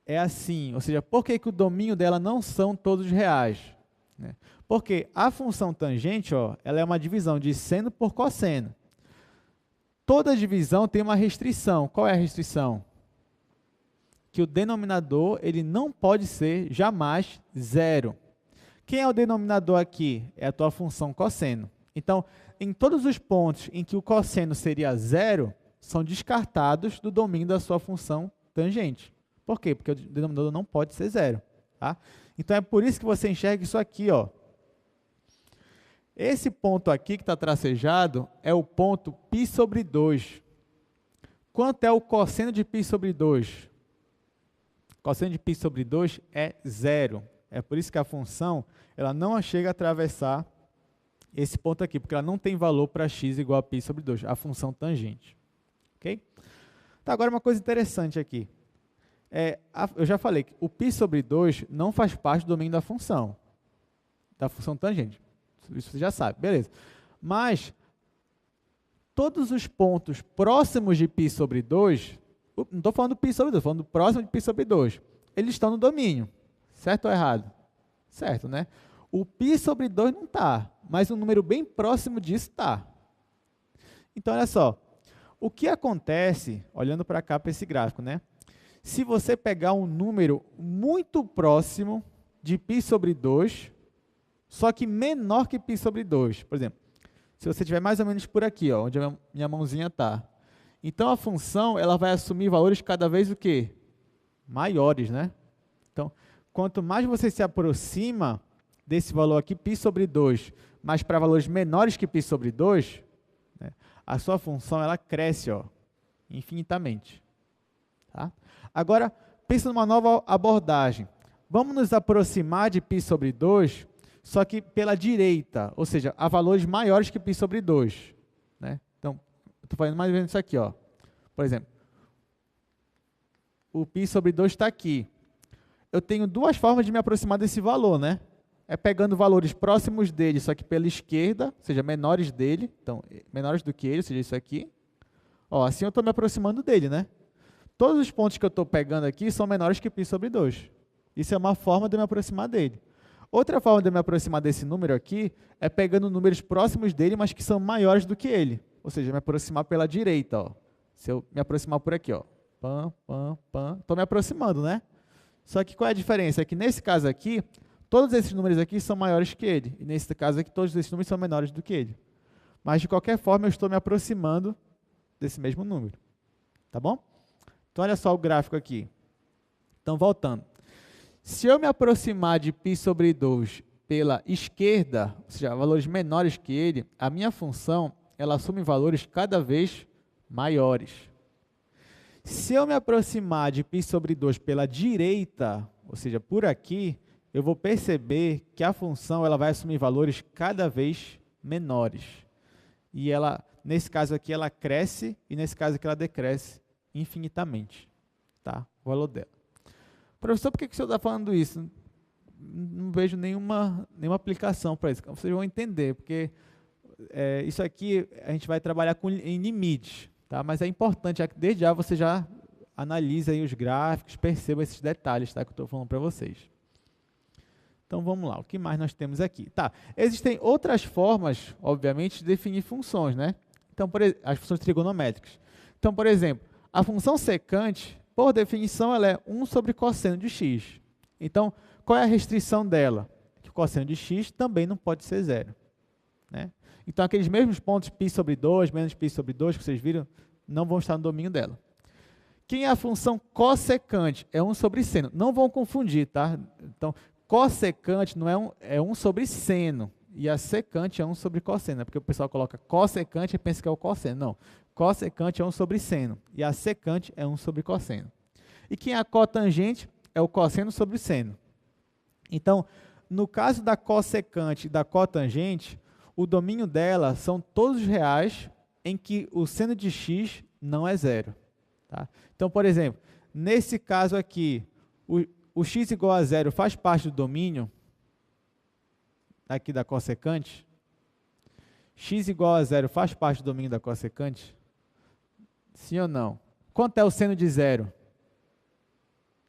é assim? Ou seja, por que o domínio dela não são todos reais? Né? Porque a função tangente, ó, ela é uma divisão de seno por cosseno. Toda divisão tem uma restrição. Qual é a restrição? Que o denominador ele não pode ser jamais zero. Quem é o denominador aqui? É a tua função cosseno. Então, em todos os pontos em que o cosseno seria zero, são descartados do domínio da sua função tangente. Por quê? Porque o denominador não pode ser zero. Tá? Então, é por isso que você enxerga isso aqui. Ó. Esse ponto aqui que está tracejado é o ponto π sobre 2. Quanto é o cosseno de π sobre 2? Cosseno de π sobre 2 é zero. É por isso que a função ela não chega a atravessar esse ponto aqui, porque ela não tem valor para x igual a π sobre 2, a função tangente. Ok? Então, agora uma coisa interessante aqui. Eu já falei que o π sobre 2 não faz parte do domínio da função tangente. Isso você já sabe, beleza. Mas, todos os pontos próximos de π sobre 2, não estou falando do π sobre 2, estou falando do próximo de π sobre 2, eles estão no domínio. Certo ou errado? Certo, né? O π sobre 2 não está, mas um número bem próximo disso está. Então, olha só. O que acontece, olhando para cá, para esse gráfico, né? Se você pegar um número muito próximo de π sobre 2, só que menor que π sobre 2, por exemplo, se você estiver mais ou menos por aqui, ó, onde a minha mãozinha está, então a função ela vai assumir valores cada vez o quê? Maiores, né? Então, quanto mais você se aproxima desse valor aqui, π sobre 2, mas para valores menores que π sobre 2, né, a sua função ela cresce ó, infinitamente. Tá? Agora, pensa numa nova abordagem. Vamos nos aproximar de π sobre 2, só que pela direita, ou seja, a valores maiores que π sobre 2. Né? Então, estou fazendo mais ou menos isso aqui. Ó. Por exemplo, o π sobre 2 está aqui. Eu tenho duas formas de me aproximar desse valor, né? É pegando valores próximos dele, só que pela esquerda, ou seja, menores dele, então, menores do que ele, ou seja, isso aqui. Ó, assim eu estou me aproximando dele, né? Todos os pontos que eu estou pegando aqui são menores que π sobre 2. Isso é uma forma de me aproximar dele. Outra forma de me aproximar desse número aqui é pegando números próximos dele, mas que são maiores do que ele. Ou seja, me aproximar pela direita. Ó. Se eu me aproximar por aqui, ó, estou me aproximando, né? Só que qual é a diferença? É que nesse caso aqui, todos esses números aqui são maiores que ele. E nesse caso aqui, todos esses números são menores do que ele. Mas, de qualquer forma, eu estou me aproximando desse mesmo número. Tá bom? Então, olha só o gráfico aqui. Então, voltando. Se eu me aproximar de π sobre 2 pela esquerda, ou seja, valores menores que ele, a minha função ela assume valores cada vez maiores. Se eu me aproximar de π sobre 2 pela direita, ou seja, por aqui, eu vou perceber que a função ela vai assumir valores cada vez menores. E ela, nesse caso aqui, ela cresce e nesse caso aqui ela decresce infinitamente, tá? O valor dela. Professor, por que o senhor está falando isso? Não vejo nenhuma aplicação para isso. Vocês vão entender, porque isso aqui a gente vai trabalhar em limites, tá? Mas é importante, desde já você já analisa aí os gráficos, perceba esses detalhes, tá? Que eu estou falando para vocês. Então vamos lá, o que mais nós temos aqui? Tá, existem outras formas, obviamente, de definir funções, né? Então, as funções trigonométricas. Então, por exemplo, a função secante, por definição, ela é 1 sobre cosseno de x. Então, qual é a restrição dela? Que o cosseno de x também não pode ser zero, né? Então, aqueles mesmos pontos π sobre 2, menos π sobre 2, que vocês viram, não vão estar no domínio dela. Quem é a função cossecante? É 1 sobre seno. Não vão confundir, tá? Então, cossecante não é 1 sobre seno, e a secante é 1 sobre cosseno, porque o pessoal coloca cossecante e pensa que é o cosseno. Não, cossecante é 1 sobre seno, e a secante é 1 sobre cosseno. E quem é a cotangente? É o cosseno sobre seno. Então, no caso da cossecante e da cotangente, o domínio dela são todos reais em que o seno de x não é zero. Tá? Então, por exemplo, nesse caso aqui, o x igual a zero faz parte do domínio aqui da cossecante? X igual a zero faz parte do domínio da cossecante? Sim ou não? Quanto é o seno de zero?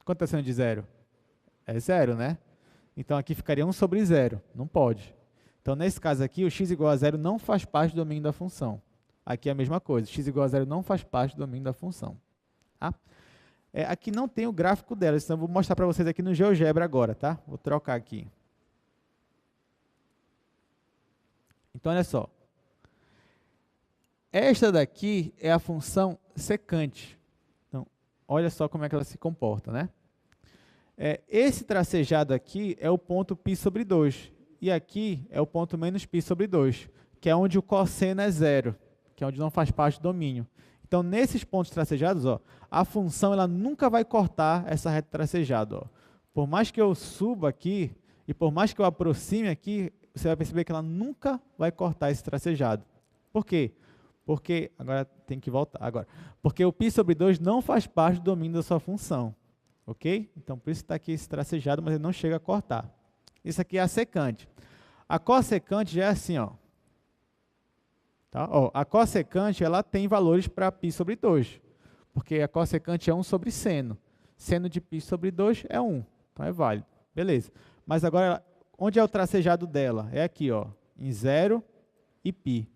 Quanto é o seno de zero? É zero, né? Então, aqui ficaria 1 sobre zero. Não pode. Então, nesse caso aqui, o x igual a zero não faz parte do domínio da função. Aqui é a mesma coisa. X igual a zero não faz parte do domínio da função. Tá? Aqui não tem o gráfico dela, então eu vou mostrar para vocês aqui no GeoGebra agora, tá? Vou trocar aqui. Então, olha só. Esta daqui é a função secante. Então, olha só como é que ela se comporta, né? Esse tracejado aqui é o ponto π sobre 2. E aqui é o ponto menos π sobre 2, que é onde o cosseno é zero, que é onde não faz parte do domínio. Então, nesses pontos tracejados, ó, a função ela nunca vai cortar essa reta tracejada. Ó. Por mais que eu suba aqui, e por mais que eu aproxime aqui, você vai perceber que ela nunca vai cortar esse tracejado. Por quê? Porque, agora tem que voltar, agora. Porque o π sobre 2 não faz parte do domínio da sua função. Ok? Então, por isso está aqui esse tracejado, mas ele não chega a cortar. Isso aqui é a secante. A cossecante já é assim, ó. Tá? Ó, a cossecante ela tem valores para π sobre 2, porque a cossecante é 1 sobre seno. Seno de π sobre 2 é 1, então é válido. Beleza. Mas agora, onde é o tracejado dela? É aqui, ó, em 0 e π.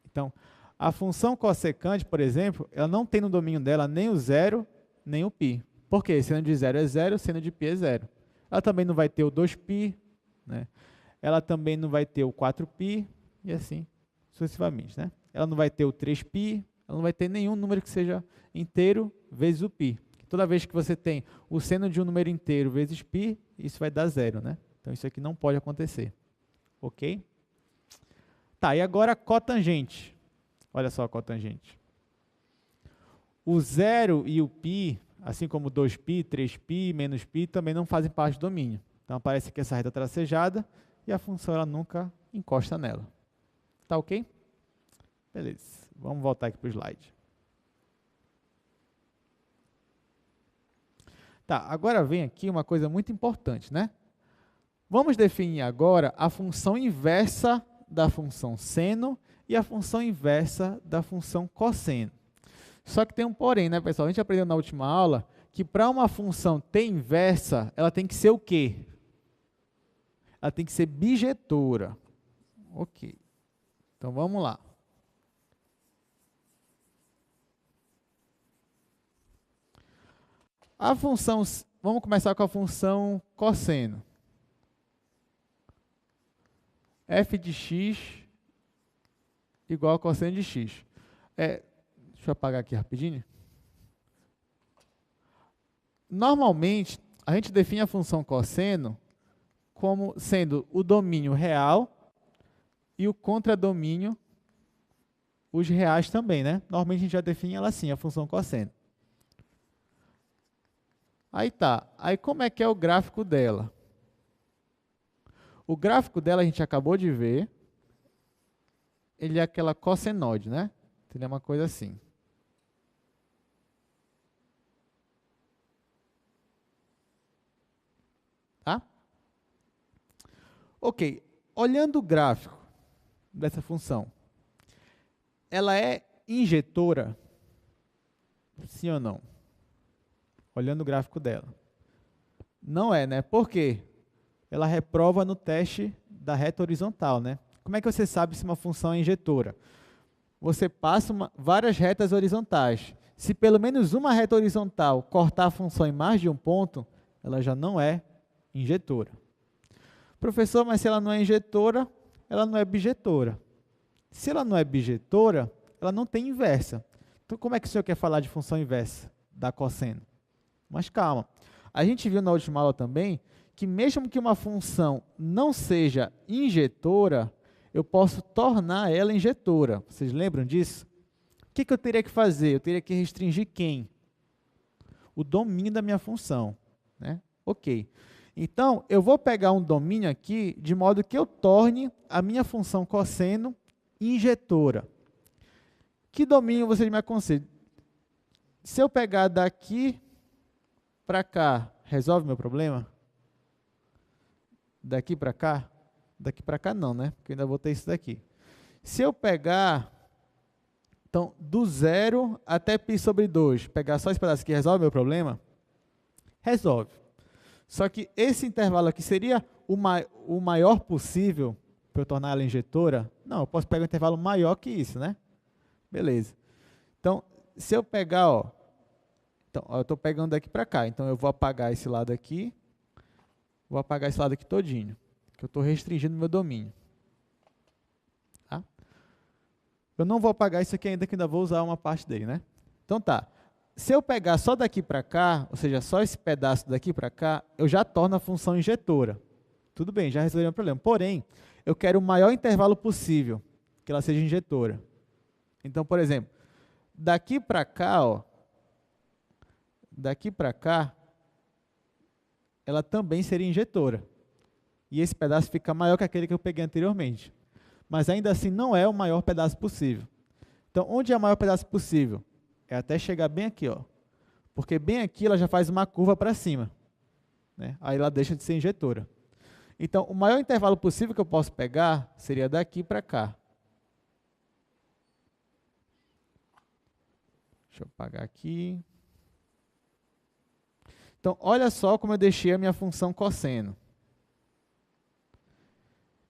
Então, a função cossecante, por exemplo, ela não tem no domínio dela nem o 0, nem o π. Por quê? Seno de 0 é 0, seno de π é 0. Ela também não vai ter o 2π, né? Ela também não vai ter o 4π, e assim sucessivamente, né? Ela não vai ter o 3π, ela não vai ter nenhum número que seja inteiro vezes o π. Toda vez que você tem o seno de um número inteiro vezes π, isso vai dar 0, né? Então, isso aqui não pode acontecer. Ok? Tá, e agora a cotangente. Olha só a cotangente. O 0 e o π, assim como 2π, 3π, menos π, também não fazem parte do domínio. Então, aparece aqui essa reta tracejada e a função ela nunca encosta nela. Tá ok? Beleza. Vamos voltar aqui para o slide. Tá, agora vem aqui uma coisa muito importante, né? Vamos definir agora a função inversa da função seno e a função inversa da função cosseno. Só que tem um porém, né, pessoal? A gente aprendeu na última aula que para uma função ter inversa, ela tem que ser o quê? Ela tem que ser bijetora. Ok. Então, vamos lá. A função, vamos começar com a função cosseno. F de x igual a cosseno de x. Deixa eu apagar aqui rapidinho. Normalmente, a gente define a função cosseno como sendo o domínio real e o contradomínio os reais também, né? Normalmente a gente já define ela assim, a função cosseno. Aí tá. Aí como é que é o gráfico dela? O gráfico dela a gente acabou de ver. Ele é aquela cossenoide, né? Ele é uma coisa assim. Tá? Ok. Olhando o gráfico dessa função, ela é injetora? Sim ou não? Olhando o gráfico dela. Não é, né? Por quê? Ela reprova no teste da reta horizontal, né? Como é que você sabe se uma função é injetora? Você passa várias retas horizontais. Se pelo menos uma reta horizontal cortar a função em mais de um ponto, ela já não é injetora. Professor, mas se ela não é injetora, ela não é bijetora. Se ela não é bijetora, ela não tem inversa. Então, como é que o senhor quer falar de função inversa da cosseno? Mas calma. A gente viu na última aula também que mesmo que uma função não seja injetora, eu posso tornar ela injetora. Vocês lembram disso? O que eu teria que fazer? Eu teria que restringir quem? O domínio da minha função, né? Ok. Então, eu vou pegar um domínio aqui de modo que eu torne a minha função cosseno injetora. Que domínio vocês me aconselham? Se eu pegar daqui para cá, resolve meu problema? Daqui para cá? Daqui para cá não, né? Porque eu ainda vou ter isso daqui. Se eu pegar, então, do 0 até π sobre 2, pegar só esse pedaço aqui, resolve meu problema? Resolve. Só que esse intervalo aqui seria o maior possível para eu tornar ela injetora? Não, eu posso pegar um intervalo maior que isso, né? Beleza. Então, se eu pegar, ó, então, ó, eu estou pegando daqui para cá, então eu vou apagar esse lado aqui, vou apagar esse lado aqui todinho, que eu estou restringindo meu domínio. Tá? Eu não vou apagar isso aqui ainda, que ainda vou usar uma parte dele, né? Então tá. Se eu pegar só daqui para cá, ou seja, só esse pedaço daqui para cá, eu já torno a função injetora. Tudo bem, já resolvi o problema. Porém, eu quero o maior intervalo possível que ela seja injetora. Então, por exemplo, daqui para cá, ó, daqui para cá, ela também seria injetora. E esse pedaço fica maior que aquele que eu peguei anteriormente. Mas ainda assim não é o maior pedaço possível. Então, onde é o maior pedaço possível? É até chegar bem aqui, ó. Porque bem aqui ela já faz uma curva para cima, né? Aí ela deixa de ser injetora. Então, o maior intervalo possível que eu posso pegar seria daqui para cá. Deixa eu apagar aqui. Então, olha só como eu deixei a minha função cosseno.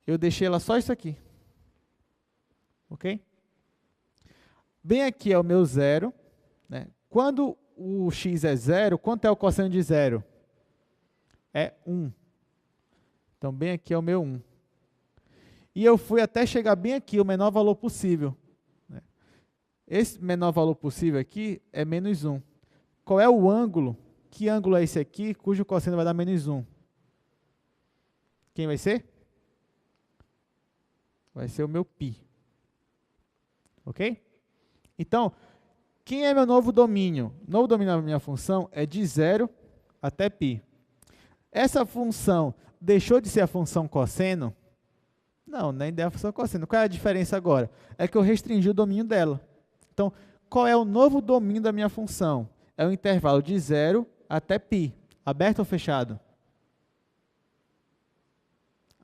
Eu deixei ela só isso aqui. Ok? Bem aqui é o meu zero, né? Quando o x é zero, quanto é o cosseno de zero? É 1. Então, bem aqui é o meu 1. E eu fui até chegar bem aqui, o menor valor possível. Esse menor valor possível aqui é menos 1. Qual é o ângulo? Que ângulo é esse aqui, cujo cosseno vai dar menos 1? Quem vai ser? Vai ser o meu π. Ok? Então, quem é meu novo domínio? O novo domínio da minha função é de 0 até π. Essa função deixou de ser a função cosseno? Não, nem é a função cosseno. Qual é a diferença agora? É que eu restringi o domínio dela. Então, qual é o novo domínio da minha função? É o intervalo de 0 até π. Aberto ou fechado?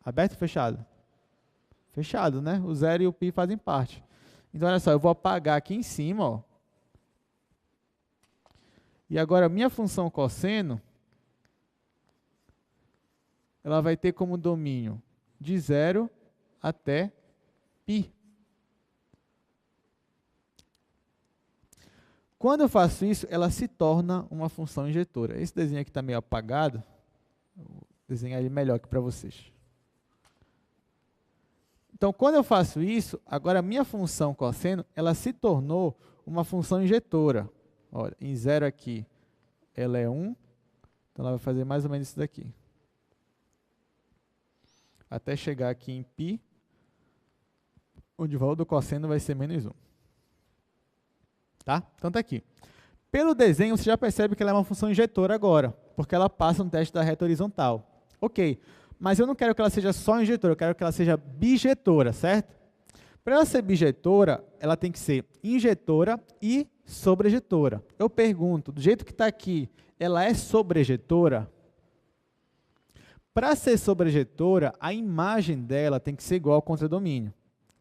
Aberto ou fechado? Fechado, né? O 0 e o π fazem parte. Então, olha só, eu vou apagar aqui em cima, ó. E agora, a minha função cosseno, ela vai ter como domínio de 0 até π. Quando eu faço isso, ela se torna uma função injetora. Esse desenho aqui está meio apagado. Vou desenhar ele melhor aqui para vocês. Então, quando eu faço isso, agora a minha função cosseno, ela se tornou uma função injetora. Olha, em 0 aqui, ela é 1, então ela vai fazer mais ou menos isso daqui. Até chegar aqui em π, onde o valor do cosseno vai ser menos 1. Tá? Então tá aqui. Pelo desenho, você já percebe que ela é uma função injetora agora, porque ela passa no teste da reta horizontal. Ok, mas eu não quero que ela seja só injetora, eu quero que ela seja bijetora, certo? Para ela ser bijetora, ela tem que ser injetora e sobrejetora. Eu pergunto, do jeito que está aqui, ela é sobrejetora? Para ser sobrejetora, a imagem dela tem que ser igual ao contradomínio.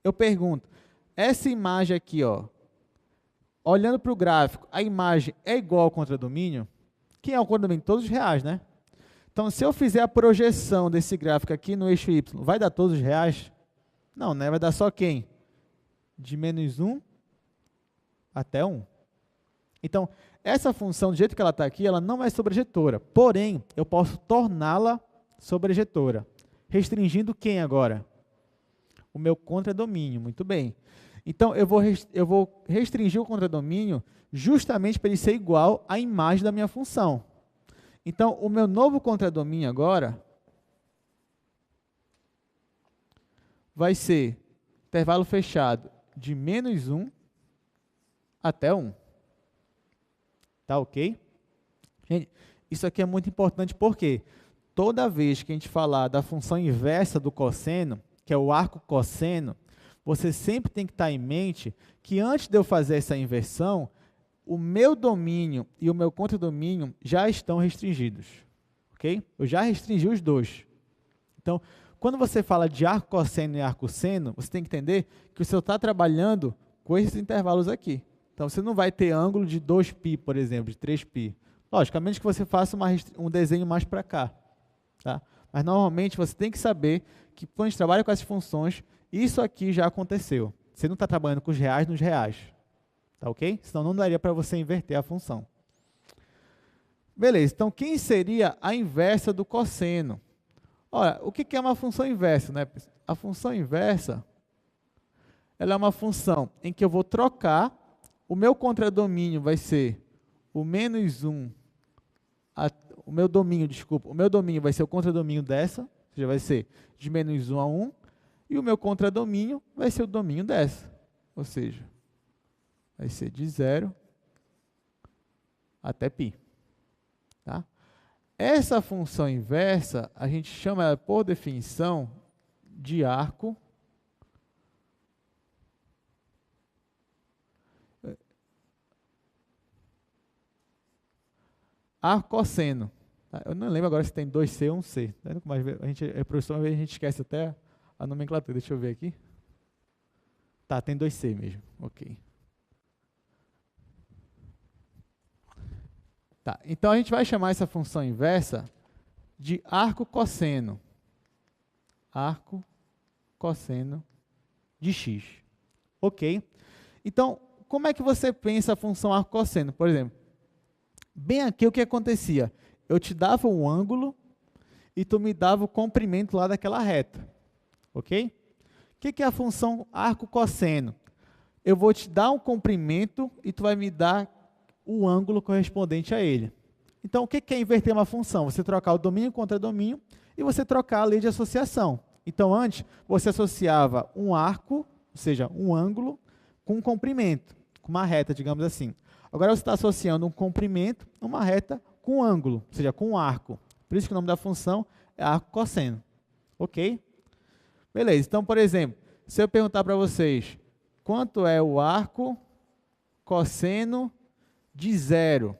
Eu pergunto, essa imagem aqui, ó, olhando para o gráfico, a imagem é igual ao contradomínio? Quem é o contradomínio? Todos os reais, né? Então, se eu fizer a projeção desse gráfico aqui no eixo Y, vai dar todos os reais? Não, né? Vai dar só quem? De menos 1 até 1. Então, essa função, do jeito que ela está aqui, ela não é sobrejetora. Porém, eu posso torná-la sobrejetora. Restringindo quem agora? O meu contradomínio. Muito bem. Então, eu vou restringir o contradomínio justamente para ele ser igual à imagem da minha função. Então, o meu novo contradomínio agora vai ser intervalo fechado de menos 1 até 1. Tá ok? Gente, isso aqui é muito importante porque toda vez que a gente falar da função inversa do cosseno, que é o arco cosseno, você sempre tem que estar em mente que antes de eu fazer essa inversão, o meu domínio e o meu contradomínio já estão restringidos. Ok? Eu já restringi os dois. Então, quando você fala de arco cosseno e arco seno, você tem que entender que você está trabalhando com esses intervalos aqui. Então, você não vai ter ângulo de 2π, por exemplo, de 3π. Logicamente que você faça um desenho mais para cá. Tá? Mas, normalmente, você tem que saber que quando a gente trabalha com essas funções, isso aqui já aconteceu. Você não está trabalhando com os reais nos reais. Tá ok? Senão não daria para você inverter a função. Beleza, então quem seria a inversa do cosseno? Olha, o que é uma função inversa, né? A função inversa, ela é uma função em que eu vou trocar, o meu contradomínio vai ser o menos 1, o meu domínio vai ser o contradomínio dessa, ou seja, vai ser de menos 1 a 1, e o meu contradomínio vai ser o domínio dessa, ou seja, vai ser de 0 até π. Tá? Essa função inversa, a gente chama ela, por definição, de arco cosseno. Tá? Eu não lembro agora se tem 2C ou 1C. A gente é professor, às vezes a gente esquece até a nomenclatura. Deixa eu ver aqui. Tá, tem 2C mesmo. Ok. Tá, então a gente vai chamar essa função inversa de arco cosseno. Arco cosseno de x. Ok? Então, como é que você pensa a função arco cosseno? Por exemplo, bem aqui o que acontecia? Eu te dava um ângulo e tu me dava o comprimento lá daquela reta. Ok? O que é a função arco cosseno? Eu vou te dar um comprimento e tu vai me dar o ângulo correspondente a ele. Então, o que é inverter uma função? Você trocar o domínio contra domínio e você trocar a lei de associação. Então, antes, você associava um arco, ou seja, um ângulo, com um comprimento, com uma reta, digamos assim. Agora, você está associando um comprimento a uma reta com um ângulo, ou seja, com um arco. Por isso que o nome da função é arco cosseno. Ok? Beleza. Então, por exemplo, se eu perguntar para vocês, quanto é o arco cosseno de 0?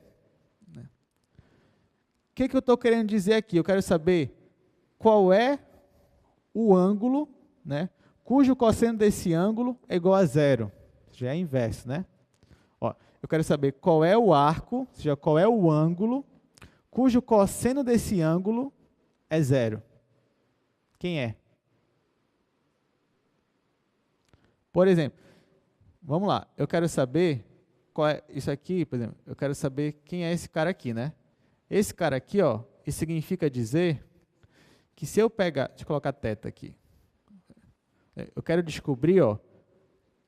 O que eu estou querendo dizer aqui? Eu quero saber qual é o ângulo, né, cujo cosseno desse ângulo é igual a 0. Já é inverso, né? Ó, eu quero saber qual é o arco, ou seja, qual é o ângulo, cujo cosseno desse ângulo é 0. Quem é? Por exemplo, vamos lá, eu quero saber qual é isso aqui, por exemplo, eu quero saber quem é esse cara aqui, né? Esse cara aqui, ó, isso significa dizer que se eu pegar, deixa eu colocar θ aqui, eu quero descobrir, ó,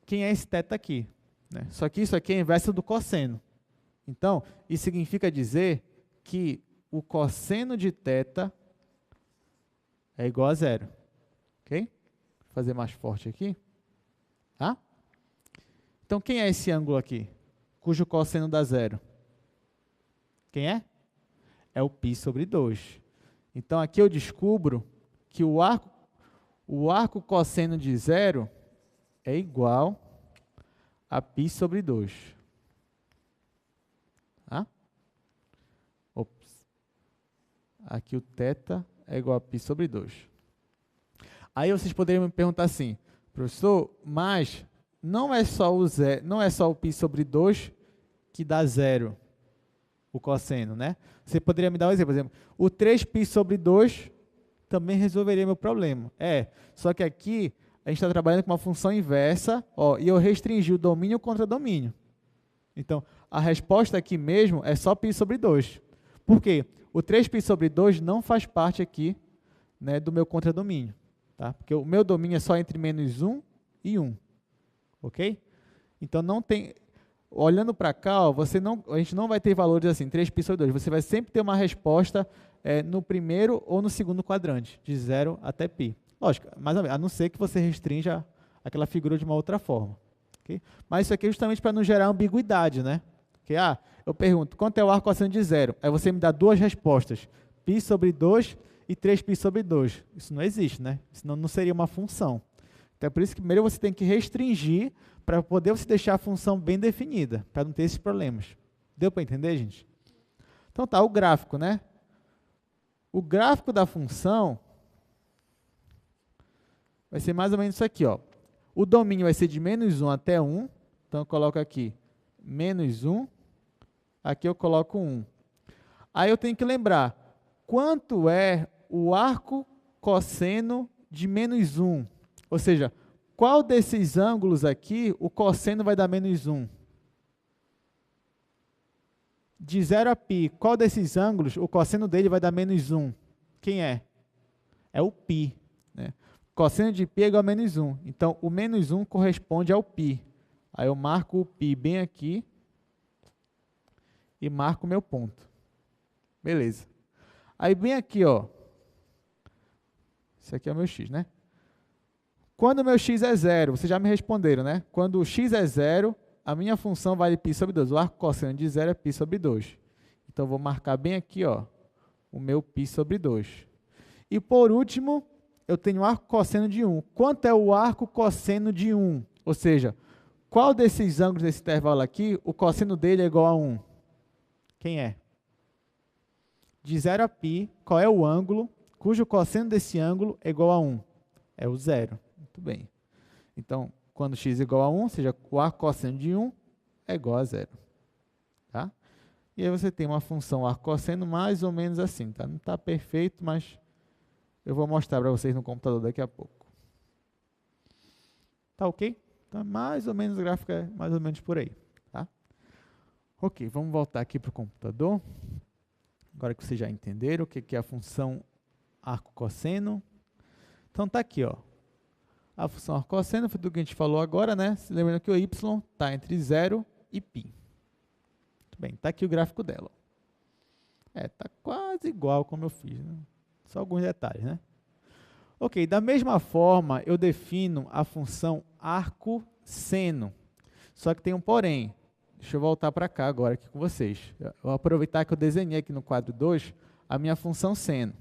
quem é esse θ aqui, né? Só que isso aqui é inverso do cosseno. Então, isso significa dizer que o cosseno de θ é igual a 0. Ok? Vou fazer mais forte aqui. Tá? Então, quem é esse ângulo aqui? cujo cosseno dá 0? Quem é? É o π sobre 2. Então, aqui eu descubro que o arco cosseno de 0 é igual a π sobre 2. Tá? Ops. Aqui o θ é igual a π sobre 2. Aí vocês poderiam me perguntar assim, professor, mas não é só o π sobre 2 que dá 0, o cosseno, né? Você poderia me dar um exemplo, por exemplo, o 3π sobre 2 também resolveria meu problema. Só que aqui a gente está trabalhando com uma função inversa, e eu restringi o domínio contra domínio. Então, a resposta aqui mesmo é só π sobre 2. Por quê? O 3π sobre 2 não faz parte aqui, né, do meu contradomínio. Tá? Porque o meu domínio é só entre -1 e 1. Ok? Então, não tem... Olhando para cá, a gente não vai ter valores assim, 3π sobre 2. Você vai sempre ter uma resposta no primeiro ou no segundo quadrante, de 0 até π. Lógico, mais ou menos, a não ser que você restrinja aquela figura de uma outra forma. Okay? Mas isso aqui é justamente para não gerar ambiguidade, né? Que, eu pergunto, quanto é o arco cosseno de 0? Aí você me dá duas respostas, π sobre 2 e 3π sobre 2. Isso não existe, né? Senão não seria uma função. Então é por isso que primeiro você tem que restringir para poder você deixar a função bem definida, para não ter esses problemas. Deu para entender, gente? Então tá, o gráfico, né? O gráfico da função vai ser mais ou menos isso aqui, ó. O domínio vai ser de -1 até 1, então eu coloco aqui -1, aqui eu coloco 1. Aí eu tenho que lembrar, quanto é o arco cosseno de -1? Ou seja, qual desses ângulos aqui o cosseno vai dar -1? De 0 a π, qual desses ângulos o cosseno dele vai dar -1? Quem é? É o π. Né? Cosseno de π é igual a -1. Então, o -1 corresponde ao π. Aí eu marco o π bem aqui e marco o meu ponto. Beleza. Aí bem aqui, ó. Esse aqui é o meu x, né? Quando o meu x é 0, vocês já me responderam, né? Quando o x é 0, a minha função vale π sobre 2. O arco cosseno de 0 é π sobre 2. Então, vou marcar bem aqui, ó, o meu π sobre 2. E, por último, eu tenho o arco cosseno de 1. Quanto é o arco cosseno de 1? Ou seja, qual desses ângulos desse intervalo aqui, o cosseno dele é igual a 1? Quem é? De 0 a π, qual é o ângulo cujo cosseno desse ângulo é igual a 1? É o 0. Muito bem. Então, quando x é igual a 1, ou seja, o arco cosseno de 1 é igual a 0. Tá? E aí você tem uma função arco cosseno mais ou menos assim. Tá? Não está perfeito, mas eu vou mostrar para vocês no computador daqui a pouco. Tá ok? Então, mais ou menos o gráfico é mais ou menos por aí. Tá? Ok, vamos voltar aqui para o computador. Agora que vocês já entenderam o que é a função arco cosseno. Então, está aqui, ó. A função arco cosseno foi tudo que a gente falou agora, né? Lembrando que o y está entre 0 e π. Muito bem, está aqui o gráfico dela. Está quase igual como eu fiz, né? Só alguns detalhes, né? Ok, da mesma forma, eu defino a função arco seno. Só que tem um porém. Deixa eu voltar para cá agora aqui com vocês. Eu vou aproveitar que eu desenhei aqui no quadro 2 a minha função seno.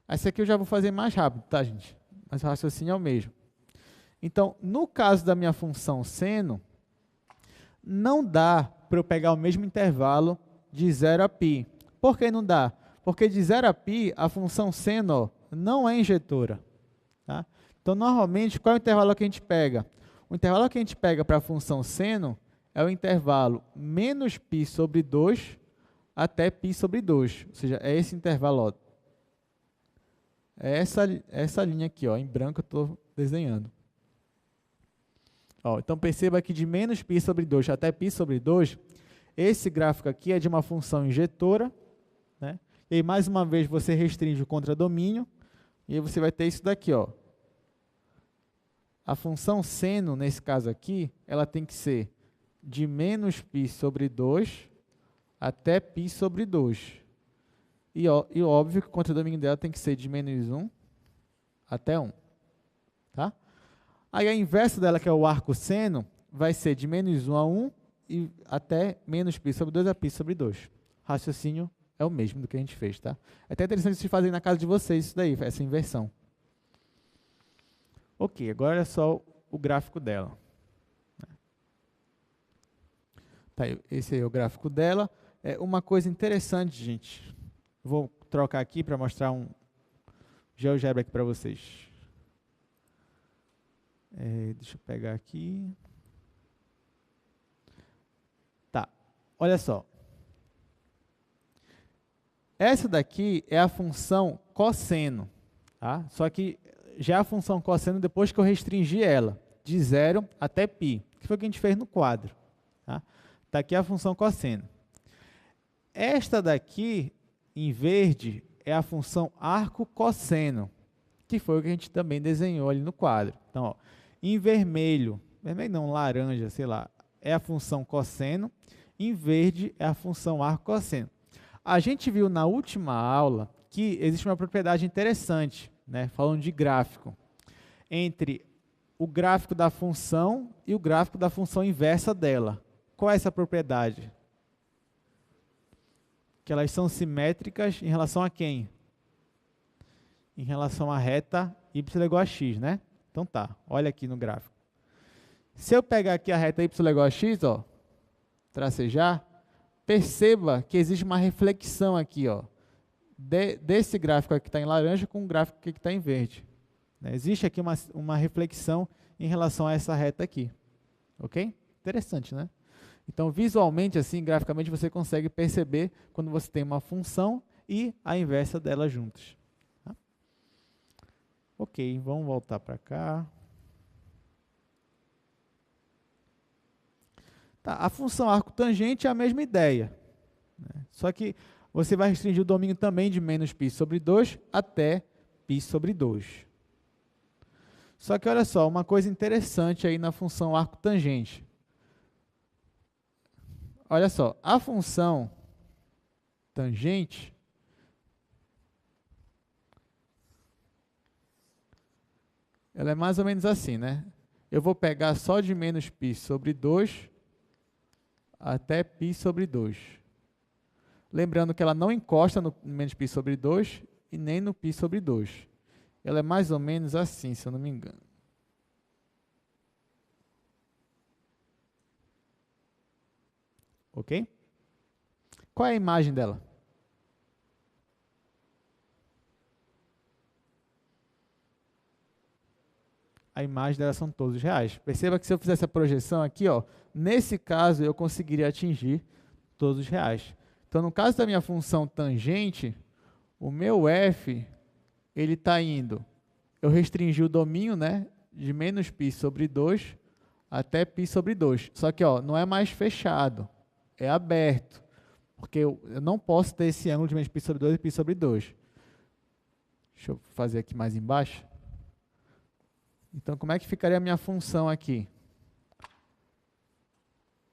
Essa aqui eu já vou fazer mais rápido, tá, gente? Mas o raciocínio é o mesmo. Então, no caso da minha função seno, não dá para eu pegar o mesmo intervalo de 0 a π. Por que não dá? Porque de 0 a π, a função seno não é injetora. Tá? Então, normalmente, qual é o intervalo que a gente pega? O intervalo que a gente pega para a função seno é o intervalo menos π sobre 2 até π sobre 2. Ou seja, é esse intervalo, ó. É essa linha aqui, ó, em branco eu estou desenhando. Ó, então, perceba que de menos π sobre 2 até π sobre 2, esse gráfico aqui é de uma função injetora, né? E aí, mais uma vez, você restringe o contradomínio, e aí você vai ter isso daqui, ó. A função seno, nesse caso aqui, ela tem que ser de menos π sobre 2 até π sobre 2. E óbvio que o contradomínio dela tem que ser de menos 1 até 1. Tá? Aí a inversa dela, que é o arco seno, vai ser de menos 1 a 1 e até menos π sobre 2 a π sobre 2. O raciocínio é o mesmo do que a gente fez, tá? É até interessante vocês fazerem na casa de vocês isso daí, essa inversão. Ok, agora é só o gráfico dela. Tá, esse aí é o gráfico dela. Uma coisa interessante, gente. Vou trocar aqui para mostrar um GeoGebra aqui para vocês. Deixa eu pegar aqui. Tá, olha só. Essa daqui é a função cosseno, tá? Só que já é a função cosseno depois que eu restringi ela, de 0 até π, que foi o que a gente fez no quadro. Tá? Tá aqui a função cosseno. Esta daqui, em verde, é a função arco cosseno, que foi o que a gente também desenhou ali no quadro. Então, ó, em vermelho não, laranja, sei lá, é a função cosseno, em verde é a função arco cosseno. A gente viu na última aula que existe uma propriedade interessante, né, falando de gráfico, entre o gráfico da função e o gráfico da função inversa dela. Qual é essa propriedade? Que elas são simétricas em relação a quem? Em relação à reta y igual a x, né? Então tá, olha aqui no gráfico. Se eu pegar aqui a reta y igual a x, ó, tracejar, perceba que existe uma reflexão aqui, ó, desse gráfico aqui que está em laranja com o gráfico que está em verde. Né? Existe aqui uma reflexão em relação a essa reta aqui. Ok? Interessante, né? Então, visualmente, assim, graficamente, você consegue perceber quando você tem uma função e a inversa dela juntas. Tá? Ok, vamos voltar para cá. Tá, a função arco tangente é a mesma ideia, né? Só que você vai restringir o domínio também de menos π sobre 2 até π sobre 2. Só que olha só, uma coisa interessante aí na função arco tangente. Olha só, a função tangente ela é mais ou menos assim, né? Eu vou pegar só de menos π sobre 2 até π sobre 2. Lembrando que ela não encosta no menos π sobre 2 e nem no π sobre 2. Ela é mais ou menos assim, se eu não me engano. Ok? Qual é a imagem dela? A imagem dela são todos reais. Perceba que se eu fizesse a projeção aqui, ó, nesse caso eu conseguiria atingir todos os reais. Então, no caso da minha função tangente, o meu f, ele está indo, eu restringi o domínio, né, de menos π sobre 2 até π sobre 2. Só que ó, não é mais fechado, é aberto, porque eu não posso ter esse ângulo de menos π sobre 2 e π sobre 2. Deixa eu fazer aqui mais embaixo. Então, como é que ficaria a minha função aqui?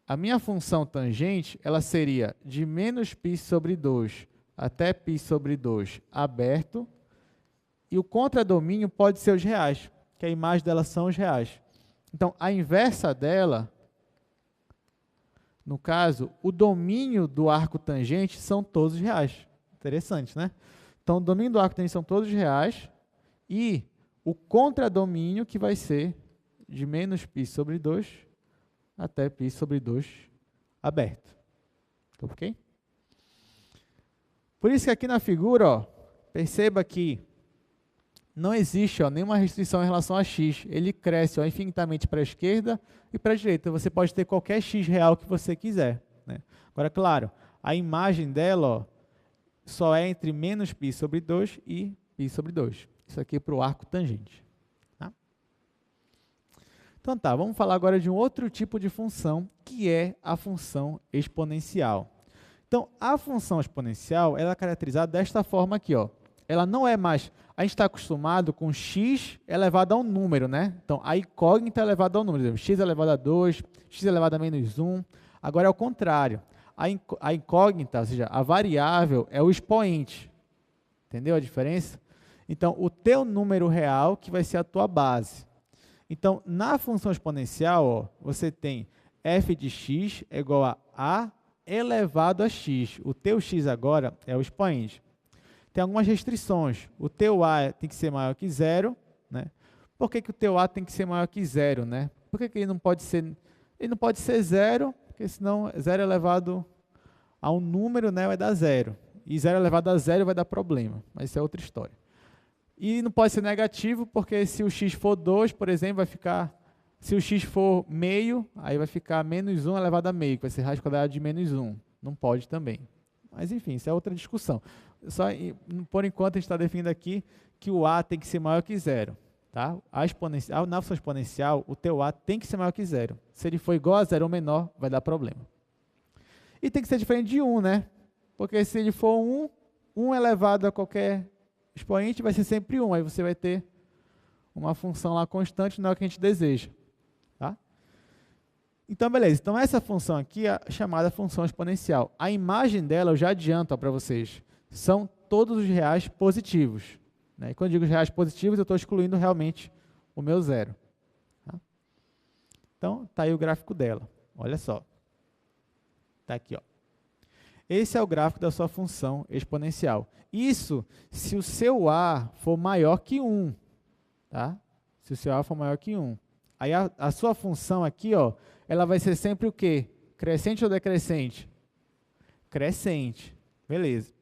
A minha função tangente, ela seria de menos π sobre 2 até π sobre 2 aberto, e o contradomínio pode ser os reais, que a imagem dela são os reais. Então, a inversa dela, no caso, o domínio do arco tangente são todos reais. Interessante, né? Então, o domínio do arco tangente são todos reais, e o contradomínio que vai ser de menos π sobre 2 até π sobre 2 aberto. Ok? Por isso que aqui na figura, ó, perceba que não existe, ó, nenhuma restrição em relação a x. Ele cresce, ó, infinitamente para a esquerda e para a direita. Você pode ter qualquer x real que você quiser, né? Agora, claro, a imagem dela, ó, só é entre menos π sobre 2 e π sobre 2. Isso aqui é para o arco tangente. Tá? Então tá, vamos falar agora de um outro tipo de função, que é a função exponencial. Então, a função exponencial ela é caracterizada desta forma aqui, ó. Ela não é mais... A gente está acostumado com x elevado a um número, né? Então, a incógnita é elevada a um número. X elevado a 2, x elevado a menos 1. Agora é o contrário. A incógnita, ou seja, a variável, é o expoente. Entendeu a diferença? Então, o teu número real que vai ser a tua base. Então, na função exponencial, ó, você tem f de x é igual a elevado a x. O teu x agora é o expoente. Tem algumas restrições. O teu a tem que ser maior que zero, né? Por que o teu a tem que ser maior que zero, né? Por que ele não pode ser... Ele não pode ser zero, porque senão zero elevado a um número, né, vai dar zero. E zero elevado a zero vai dar problema, mas isso é outra história. E não pode ser negativo, porque se o x for 2, por exemplo, vai ficar... Se o x for meio, aí vai ficar menos 1 elevado a meio, que vai ser raiz quadrada de menos 1. Não pode também. Mas, enfim, isso é outra discussão. Só, por enquanto, a gente está definindo aqui que o a tem que ser maior que zero. Tá? Na função exponencial, o teu a tem que ser maior que zero. Se ele for igual a zero ou menor, vai dar problema. E tem que ser diferente de 1, né? Porque se ele for 1 elevado a qualquer expoente vai ser sempre 1. Aí você vai ter uma função lá constante, não é o que a gente deseja. Tá? Então, beleza. Então, essa função aqui é chamada função exponencial. A imagem dela, eu já adianto para vocês, são todos os reais positivos. Né? E quando eu digo reais positivos, eu estou excluindo realmente o meu zero. Tá? Então, está aí o gráfico dela. Olha só. Está aqui, ó. Esse é o gráfico da sua função exponencial. Isso se o seu a for maior que 1. Tá? Se o seu a for maior que 1. Aí a sua função aqui, ó, ela vai ser sempre o quê? Crescente ou decrescente? Crescente. Beleza.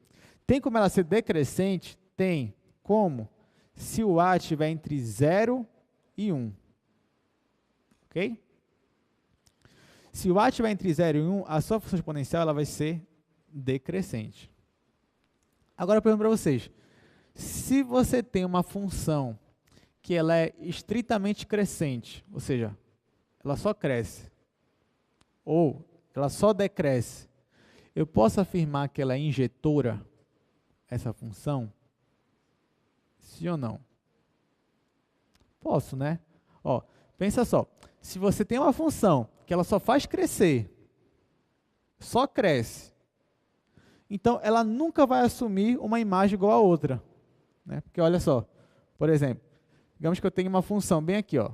Tem como ela ser decrescente? Tem. Como? Se o a estiver entre 0 e 1. Ok? Se o a estiver entre 0 e 1, a sua função exponencial ela vai ser decrescente. Agora eu pergunto para vocês, se você tem uma função que ela é estritamente crescente, ou seja, ela só cresce, ou ela só decresce, eu posso afirmar que ela é injetora, essa função? Sim ou não? Posso, né? Ó, pensa só, se você tem uma função que ela só faz crescer, só cresce, então ela nunca vai assumir uma imagem igual a outra. Né? Porque olha só, por exemplo, digamos que eu tenho uma função bem aqui, ó.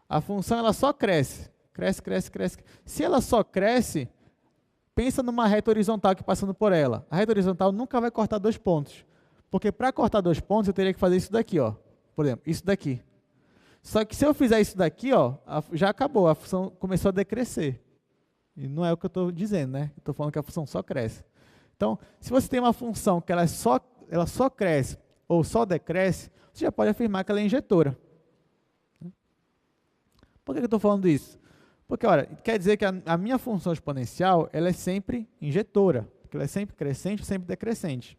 A função ela só cresce, cresce, cresce, cresce. Se ela só cresce, pensa numa reta horizontal que passando por ela. A reta horizontal nunca vai cortar 2 pontos. Porque para cortar 2 pontos, eu teria que fazer isso daqui, ó. Por exemplo, isso daqui. Só que se eu fizer isso daqui, ó, já acabou, a função começou a decrescer. E não é o que eu estou dizendo, né? Eu estou falando que a função só cresce. Então, se você tem uma função que ela só cresce ou só decresce, você já pode afirmar que ela é injetora. Por que eu estou falando isso? Porque, olha, quer dizer que a minha função exponencial ela é sempre injetora, porque ela é sempre crescente ou sempre decrescente.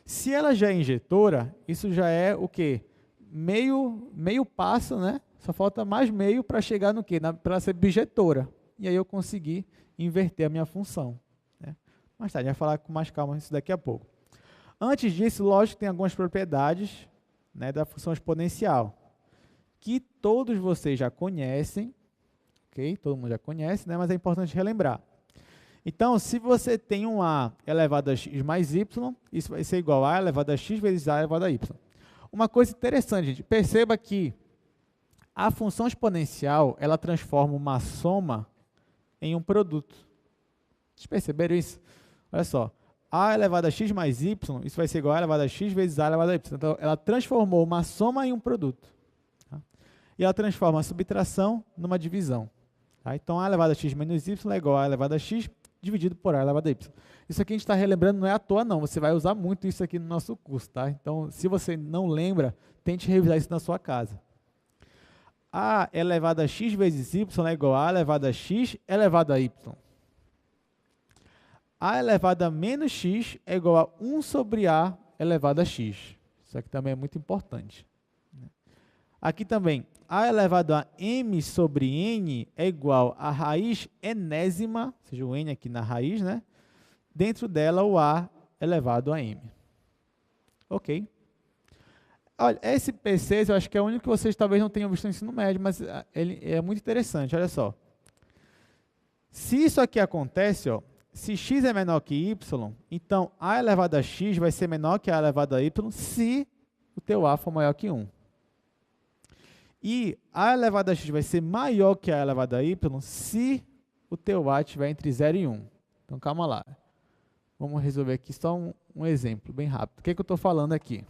Se ela já é injetora, isso já é o quê? Meio passo, né? Só falta mais meio para chegar no quê? Para ela ser bijetora. E aí eu consegui inverter a minha função. Né? Mais tarde, a gente vai falar com mais calma isso daqui a pouco. Antes disso, lógico que tem algumas propriedades, né, da função exponencial, que todos vocês já conhecem, ok? Todo mundo já conhece, né? Mas é importante relembrar. Então, se você tem um a elevado a x mais y, isso vai ser igual a elevado a x vezes a elevado a y. Uma coisa interessante, gente, perceba que a função exponencial, ela transforma uma soma em um produto. Vocês perceberam isso? Olha só, a elevado a x mais y, isso vai ser igual a elevado a x vezes a elevado a y. Então, ela transformou uma soma em um produto. Tá? E ela transforma a subtração numa divisão. Tá? Então, a elevado a x menos y é igual a elevado a x dividido por a elevado a y. Isso aqui a gente está relembrando, não é à toa não, você vai usar muito isso aqui no nosso curso, tá? Então, se você não lembra, tente revisar isso na sua casa. A elevado a x vezes y é igual a elevado a x elevado a y. A elevado a menos x é igual a 1 sobre a elevado a x. Isso aqui também é muito importante. Aqui também, a elevado a m sobre n é igual a raiz enésima, ou seja, o n aqui na raiz, né? Dentro dela, o a elevado a m. Ok? Olha, esse P6, eu acho que é o único que vocês talvez não tenham visto no ensino médio, mas ele é muito interessante, olha só. Se isso aqui acontece, ó, se x é menor que y, então a elevado a x vai ser menor que a elevado a y se o teu a for maior que 1. E a elevado a x vai ser maior que a elevado a y se o teu a estiver entre 0 e 1. Então, calma lá. Vamos resolver aqui só um exemplo bem rápido. O que eu estou falando aqui?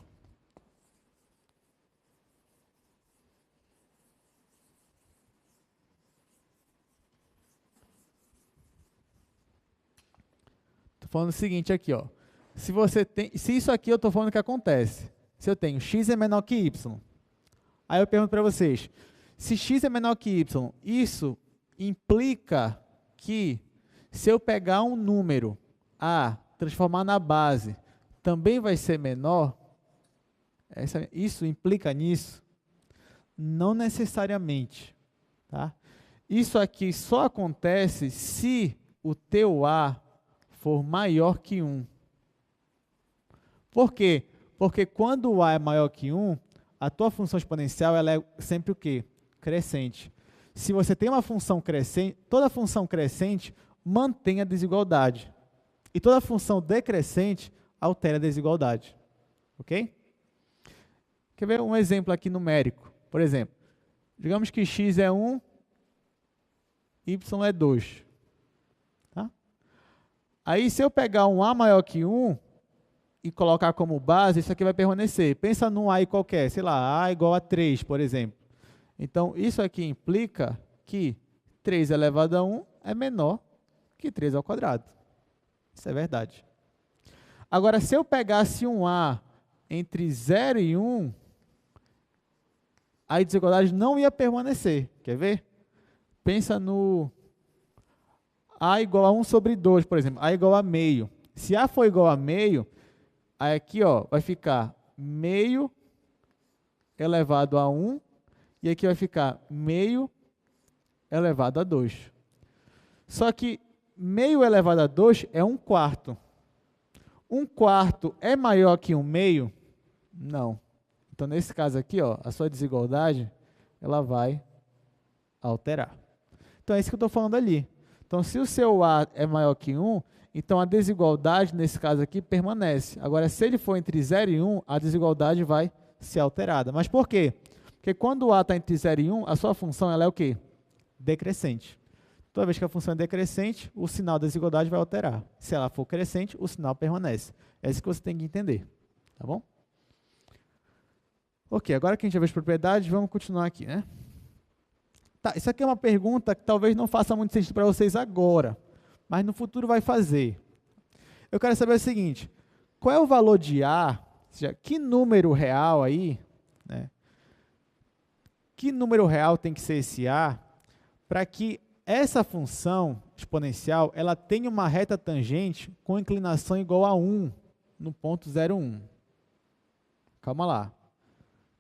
Estou falando o seguinte aqui, ó. Se isso aqui eu estou falando que acontece. Se eu tenho x é menor que y. Aí eu pergunto para vocês, se x é menor que y, isso implica que se eu pegar um número a, transformar na base, também vai ser menor? Isso implica nisso? Não necessariamente. Tá? Isso aqui só acontece se o teu a for maior que 1. Por quê? Porque quando o a é maior que 1, a tua função exponencial ela é sempre o quê? Crescente. Se você tem uma função crescente, toda função crescente mantém a desigualdade. E toda função decrescente altera a desigualdade. Ok? Quer ver um exemplo aqui numérico? Por exemplo, digamos que x é 1, y é 2. Tá? Aí, se eu pegar um a maior que 1 e colocar como base, isso aqui vai permanecer. Pensa num a qualquer, sei lá, a igual a 3, por exemplo. Então, isso aqui implica que 3 elevado a 1 é menor que 3 ao quadrado. Isso é verdade. Agora, se eu pegasse um a entre 0 e 1, a desigualdade não ia permanecer. Quer ver? Pensa no a igual a 1 sobre 2, por exemplo. A igual a meio. Se a for igual a meio, aí aqui ó, vai ficar meio elevado a 1, e aqui vai ficar meio elevado a 2. Só que meio elevado a 2 é 1/4. 1/4 é maior que 1/2? Não. Então, nesse caso aqui, ó, a sua desigualdade, ela vai alterar. Então, é isso que eu estou falando ali. Então, se o seu a é maior que 1, então a desigualdade, nesse caso aqui, permanece. Agora, se ele for entre 0 e 1, a desigualdade vai ser alterada. Mas por quê? Porque quando o a está entre 0 e 1, a sua função ela é o quê? Decrescente. Toda vez que a função é decrescente, o sinal da desigualdade vai alterar. Se ela for crescente, o sinal permanece. É isso que você tem que entender. Tá bom? Ok, agora que a gente já viu as propriedades, vamos continuar aqui, né? Tá, isso aqui é uma pergunta que talvez não faça muito sentido para vocês agora, mas no futuro vai fazer. Eu quero saber o seguinte, qual é o valor de A, ou seja, que número real aí, né? Que número real tem que ser esse A para que essa função exponencial ela tenha uma reta tangente com inclinação igual a 1 no ponto 0,1. Calma lá.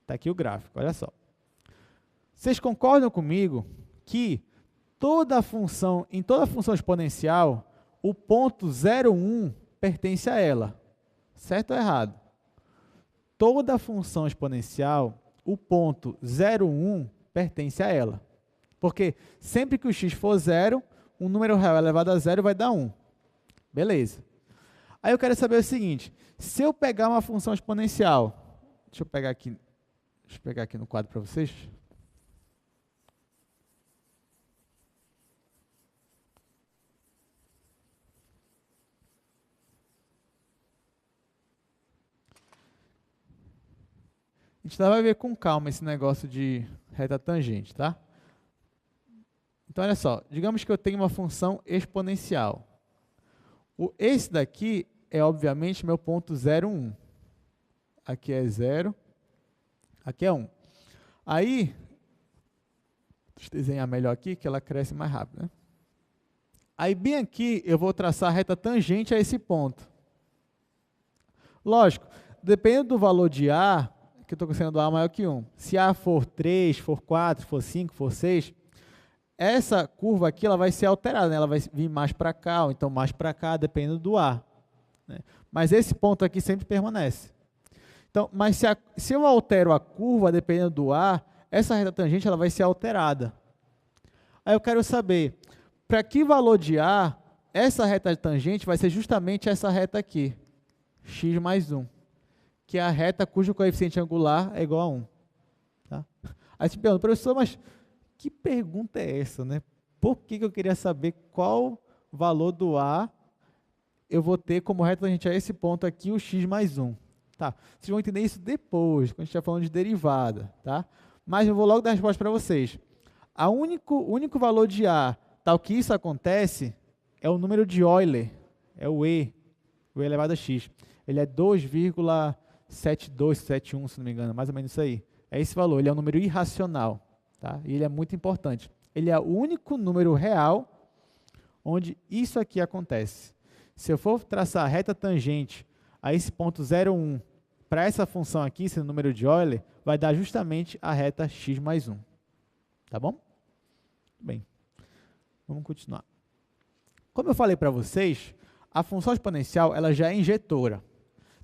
Está aqui o gráfico, olha só. Vocês concordam comigo que em toda função exponencial, o ponto 0,1 pertence a ela? Certo ou errado? Toda função exponencial, o ponto 0,1 pertence a ela. Porque sempre que o x for 0, um número real elevado a 0 vai dar 1. Beleza. Aí eu quero saber o seguinte, se eu pegar uma função exponencial, deixa eu pegar aqui no quadro para vocês. A gente vai ver com calma esse negócio de reta tangente, tá? Então, olha só, digamos que eu tenho uma função exponencial. Esse daqui é, obviamente, meu ponto 0,1. Aqui é 0, aqui é 1. Aí, deixa eu desenhar melhor aqui, que ela cresce mais rápido, né? Aí, bem aqui, eu vou traçar a reta tangente a esse ponto. Lógico, dependendo do valor de A, que eu estou considerando A maior que 1. Se A for 3, for 4, for 5, for 6, essa curva aqui ela vai ser alterada, né? Ela vai vir mais para cá, ou então mais para cá, dependendo do A, né? Mas esse ponto aqui sempre permanece. Então, mas se eu altero a curva, dependendo do A, essa reta tangente ela vai ser alterada. Aí eu quero saber, para que valor de A, essa reta tangente vai ser justamente essa reta aqui, x mais 1, que é a reta cujo coeficiente angular é igual a 1. Tá? Aí você pergunta, professor, mas que pergunta é essa, né? Por que eu queria saber qual valor do A eu vou ter como reta tangente a esse ponto aqui, o x mais 1? Tá, vocês vão entender isso depois, quando a gente estiver falando de derivada, tá? Mas eu vou logo dar a resposta para vocês. O único valor de A, tal que isso acontece, é o número de Euler, é o E elevado a x. Ele é 2,7271, se não me engano, mais ou menos isso aí. É esse valor, ele é um número irracional, tá? E ele é muito importante. Ele é o único número real onde isso aqui acontece. Se eu for traçar a reta tangente a esse ponto 0,1 para essa função aqui, esse número de Euler, vai dar justamente a reta x mais 1. Tá bom? Bem, vamos continuar. Como eu falei para vocês, a função exponencial ela já é injetora.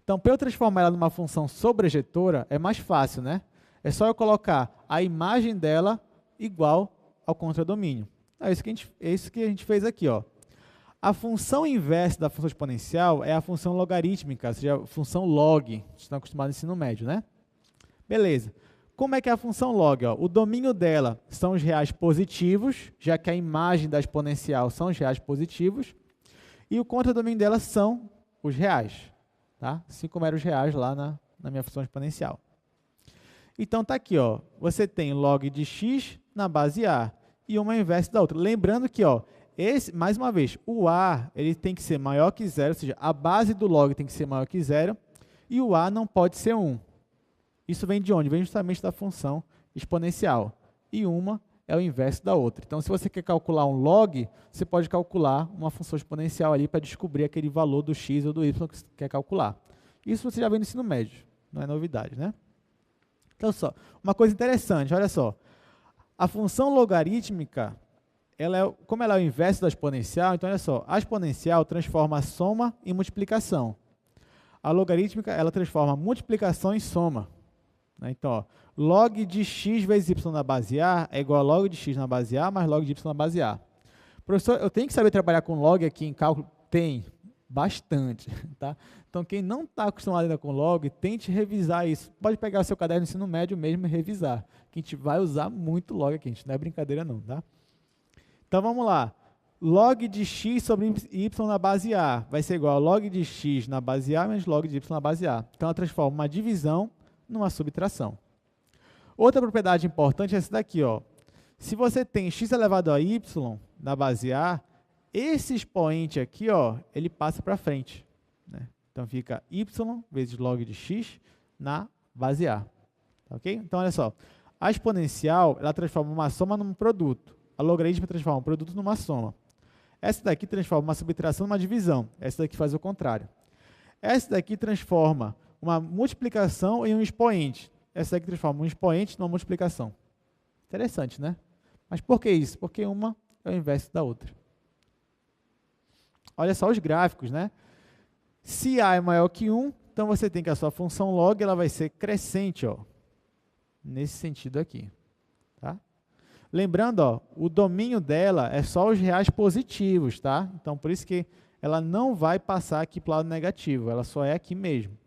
Então, para eu transformar ela numa função sobrejetora, é mais fácil, né? É só eu colocar a imagem dela igual ao contradomínio. É isso que a gente fez aqui, ó. A função inversa da função exponencial é a função logarítmica, ou seja, a função log. Vocês estão acostumados no ensino médio, né? Beleza. Como é que é a função log? Ó? O domínio dela são os reais positivos, já que a imagem da exponencial são os reais positivos, e o contradomínio dela são os reais, tá? Assim como eram os reais lá na minha função exponencial. Então, está aqui, ó, você tem log de x na base A e uma inversa da outra. Lembrando que, ó, mais uma vez, o A ele tem que ser maior que zero, ou seja, a base do log tem que ser maior que zero, e o A não pode ser 1. Isso vem de onde? Vem justamente da função exponencial. E uma é o inverso da outra. Então, se você quer calcular um log, você pode calcular uma função exponencial ali para descobrir aquele valor do x ou do y que você quer calcular. Isso você já vê no ensino médio, não é novidade, né? Então, uma coisa interessante, olha só. A função logarítmica, como ela é o inverso da exponencial, então olha só, a exponencial transforma a soma em multiplicação. A logarítmica, ela transforma a multiplicação em soma. Então, ó, log de x vezes y na base A é igual a log de x na base A mais log de y na base A. Professor, eu tenho que saber trabalhar com log aqui em cálculo? Tem, bastante. Tá? Então, quem não está acostumado ainda com log, tente revisar isso. Pode pegar o seu caderno de ensino médio mesmo e revisar, que a gente vai usar muito log aqui, a gente não é brincadeira não. Tá? Então, vamos lá. Log de x sobre y na base A vai ser igual a log de x na base A menos log de y na base A. Então, ela transforma uma divisão numa subtração. Outra propriedade importante é essa daqui, ó. Se você tem x elevado a y na base A, esse expoente aqui, ó, ele passa para frente, né? Então fica y vezes log de x na base A. Tá, ok? Então, olha só. A exponencial, ela transforma uma soma num produto. A logarítmica transforma um produto numa soma. Essa daqui transforma uma subtração numa divisão. Essa daqui faz o contrário. Essa daqui transforma uma multiplicação em um expoente. Essa daqui transforma um expoente numa multiplicação. Interessante, né? Mas por que isso? Porque uma é o inverso da outra. Olha só os gráficos, né? Se A é maior que 1, então você tem que a sua função log ela vai ser crescente, ó, nesse sentido aqui. Tá? Lembrando, ó, o domínio dela é só os reais positivos, tá? Então, por isso que ela não vai passar aqui para o lado negativo, ela só é aqui mesmo.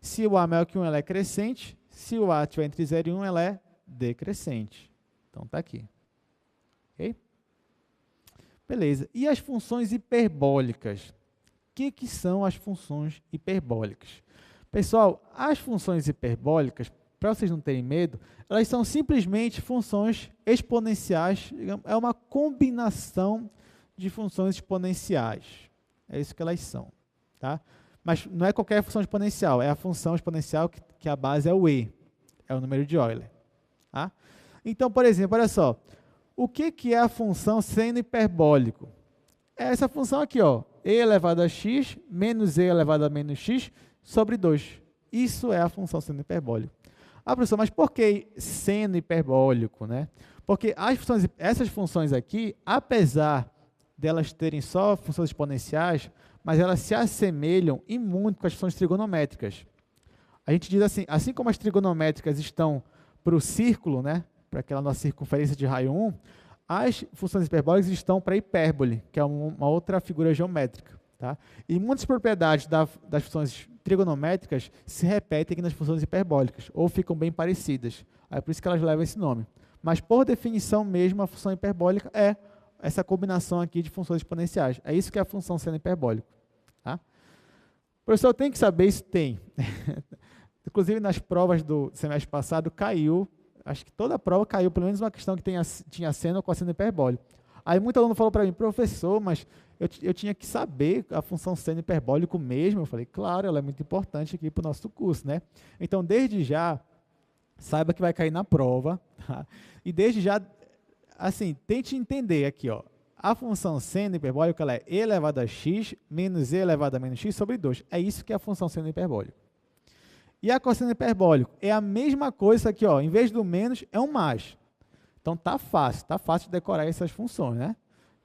Se o A é maior que 1, ela é crescente. Se o A estiver entre 0 e 1, ela é decrescente. Então, está aqui. Ok? Beleza. E as funções hiperbólicas? O que são as funções hiperbólicas? Pessoal, as funções hiperbólicas, para vocês não terem medo, elas são simplesmente funções exponenciais. É uma combinação de funções exponenciais. É isso que elas são. Tá? Mas não é qualquer função exponencial, é a função exponencial que a base é o E, é o número de Euler. Tá? Então, por exemplo, olha só, o que é a função seno hiperbólico? É essa função aqui, ó, E elevado a x menos E elevado a menos x sobre 2. Isso é a função seno hiperbólico. Ah, professor, mas por que seno hiperbólico, né? Porque essas funções aqui, apesar delas terem só funções exponenciais, mas elas se assemelham e muito com as funções trigonométricas. A gente diz assim como as trigonométricas estão para o círculo, né, para aquela nossa circunferência de raio 1, as funções hiperbólicas estão para a hipérbole, que é uma outra figura geométrica. Tá? E muitas propriedades das funções trigonométricas se repetem aqui nas funções hiperbólicas, ou ficam bem parecidas. É por isso que elas levam esse nome. Mas, por definição mesmo, a função hiperbólica é essa combinação aqui de funções exponenciais. É isso que é a função seno hiperbólico. Tá? O professor tem que saber isso? Tem. Inclusive, nas provas do semestre passado, caiu, acho que toda a prova caiu, pelo menos uma questão que tinha seno ou cosseno hiperbólico. Aí, muito aluno falou para mim, professor, mas eu tinha que saber a função seno hiperbólico mesmo. Eu falei, claro, ela é muito importante aqui para o nosso curso, né? Então, desde já, saiba que vai cair na prova, tá? E desde já, assim, tente entender aqui, ó, a função seno hiperbólica ela é e elevado a x menos e elevado a menos x sobre 2. É isso que é a função seno hiperbólico. E a cosseno hiperbólico é a mesma coisa aqui, ó, em vez do menos, é um mais. Então, tá fácil de decorar essas funções, né?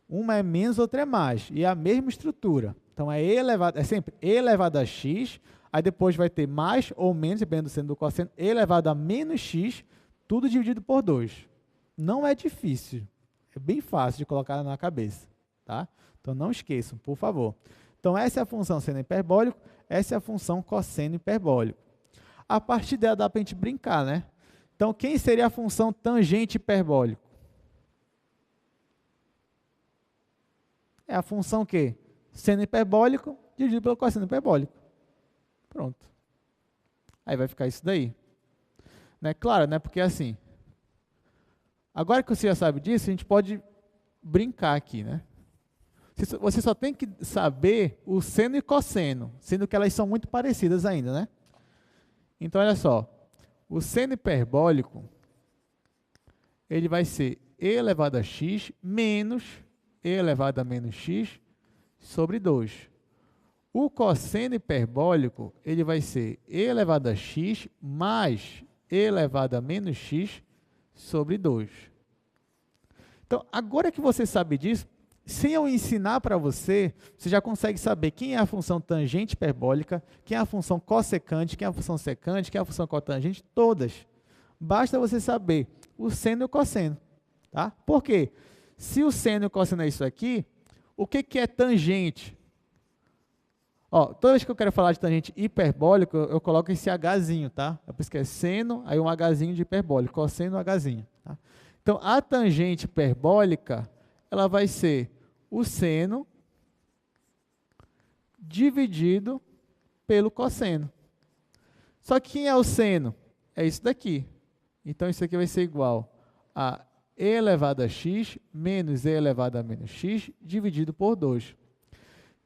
Uma é menos, outra é mais, e é a mesma estrutura. Então, é sempre e elevado a x, aí depois vai ter mais ou menos, dependendo do seno do cosseno, e elevado a menos x, tudo dividido por 2. Não é difícil, é bem fácil de colocar na cabeça, tá? Então, não esqueçam, por favor. Então, essa é a função seno hiperbólico, essa é a função cosseno hiperbólico. A partir dela dá para a gente brincar, né? Então, quem seria a função tangente hiperbólico? É a função o quê? Seno hiperbólico dividido pelo cosseno hiperbólico. Pronto. Aí vai ficar isso daí. Né? Claro, né? Porque assim, agora que você já sabe disso, a gente pode brincar aqui, né? Você só tem que saber o seno e cosseno, sendo que elas são muito parecidas ainda, né? Então, olha só. O seno hiperbólico, ele vai ser e elevado a x menos e elevado a menos x sobre 2. O cosseno hiperbólico, ele vai ser e elevado a x mais e elevado a menos x sobre 2. Então, agora que você sabe disso, sem eu ensinar para você, você já consegue saber quem é a função tangente hiperbólica, quem é a função cossecante, quem é a função secante, quem é a função cotangente, todas. Basta você saber o seno e o cosseno. Tá? Por quê? Se o seno e o cosseno é isso aqui, o que é tangente? Ó, toda vez que eu quero falar de tangente hiperbólico, eu coloco esse Hzinho, tá? É por isso que é seno, aí um Hzinho de hiperbólico, cosseno, Hzinho. Tá? Então, a tangente hiperbólica, ela vai ser o seno dividido pelo cosseno. Só que quem é o seno? É isso daqui. Então, isso aqui vai ser igual a e elevado a x menos e elevado a menos x dividido por 2.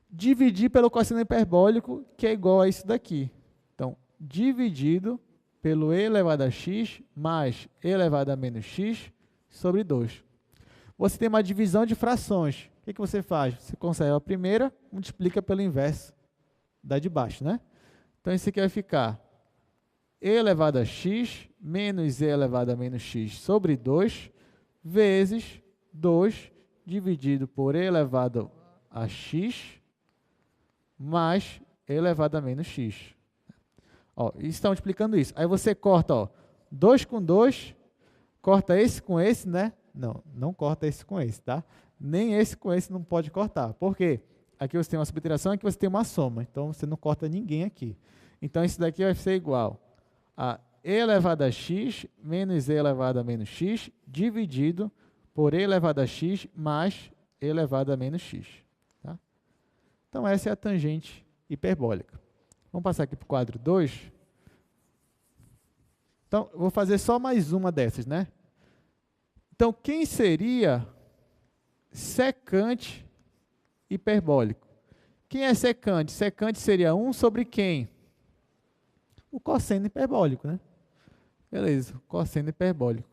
Dividir pelo cosseno hiperbólico, que é igual a isso daqui. Então, dividido pelo e elevado a x mais e elevado a menos x sobre 2. Você tem uma divisão de frações. O que você faz? Você conserva a primeira, multiplica pelo inverso da de baixo, né? Então, isso aqui vai ficar e elevado a x menos e elevado a menos x sobre 2 vezes 2 dividido por e elevado a x mais e elevado a menos x. Ó, está multiplicando isso. Aí você corta, ó, 2 com 2, corta esse com esse, né? Não corta esse com esse, tá? Nem esse com esse não pode cortar. Por quê? Aqui você tem uma subtração, aqui você tem uma soma. Então, você não corta ninguém aqui. Então, isso daqui vai ser igual a e elevado a x menos e elevado a menos x dividido por e elevado a x mais e elevado a menos x. Tá? Então, essa é a tangente hiperbólica. Vamos passar aqui para o quadro 2. Então, eu vou fazer só mais uma dessas, né? Então, quem seria secante hiperbólico? Quem é secante? Secante seria 1 sobre quem? O cosseno hiperbólico, né? Beleza, cosseno hiperbólico.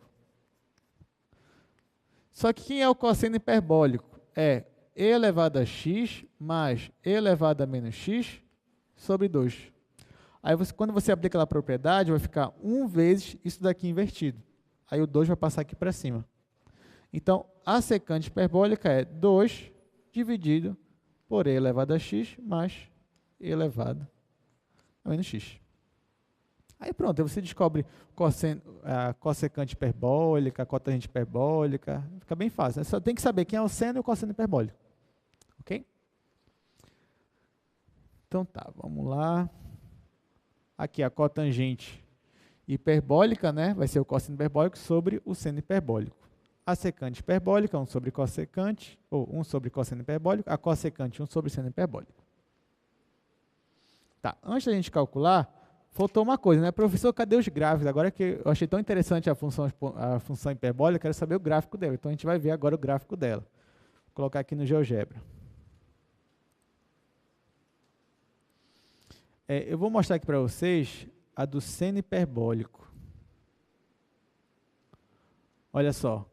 Só que quem é o cosseno hiperbólico? É e elevado a x mais e elevado a menos x sobre 2. Aí, quando você aplica a propriedade, vai ficar 1 vezes isso daqui invertido. Aí, o 2 vai passar aqui para cima. Então, a secante hiperbólica é 2 dividido por e elevado a x mais e elevado a menos x. Aí pronto, aí você descobre a cossecante hiperbólica, a cotangente hiperbólica, fica bem fácil. Né? Só tem que saber quem é o seno e o cosseno hiperbólico. Ok? Então tá, vamos lá. Aqui a cotangente hiperbólica, né? Vai ser o cosseno hiperbólico sobre o seno hiperbólico. A secante hiperbólica, 1 sobre cossecante, ou 1 sobre cosseno hiperbólico. A cossecante, 1 sobre seno hiperbólico. Tá, antes da gente calcular, faltou uma coisa, né? Professor, cadê os gráficos? Agora que eu achei tão interessante a função hiperbólica, quero saber o gráfico dela. Então, a gente vai ver agora o gráfico dela. Vou colocar aqui no GeoGebra. Eu vou mostrar aqui para vocês a do seno hiperbólico. Olha só.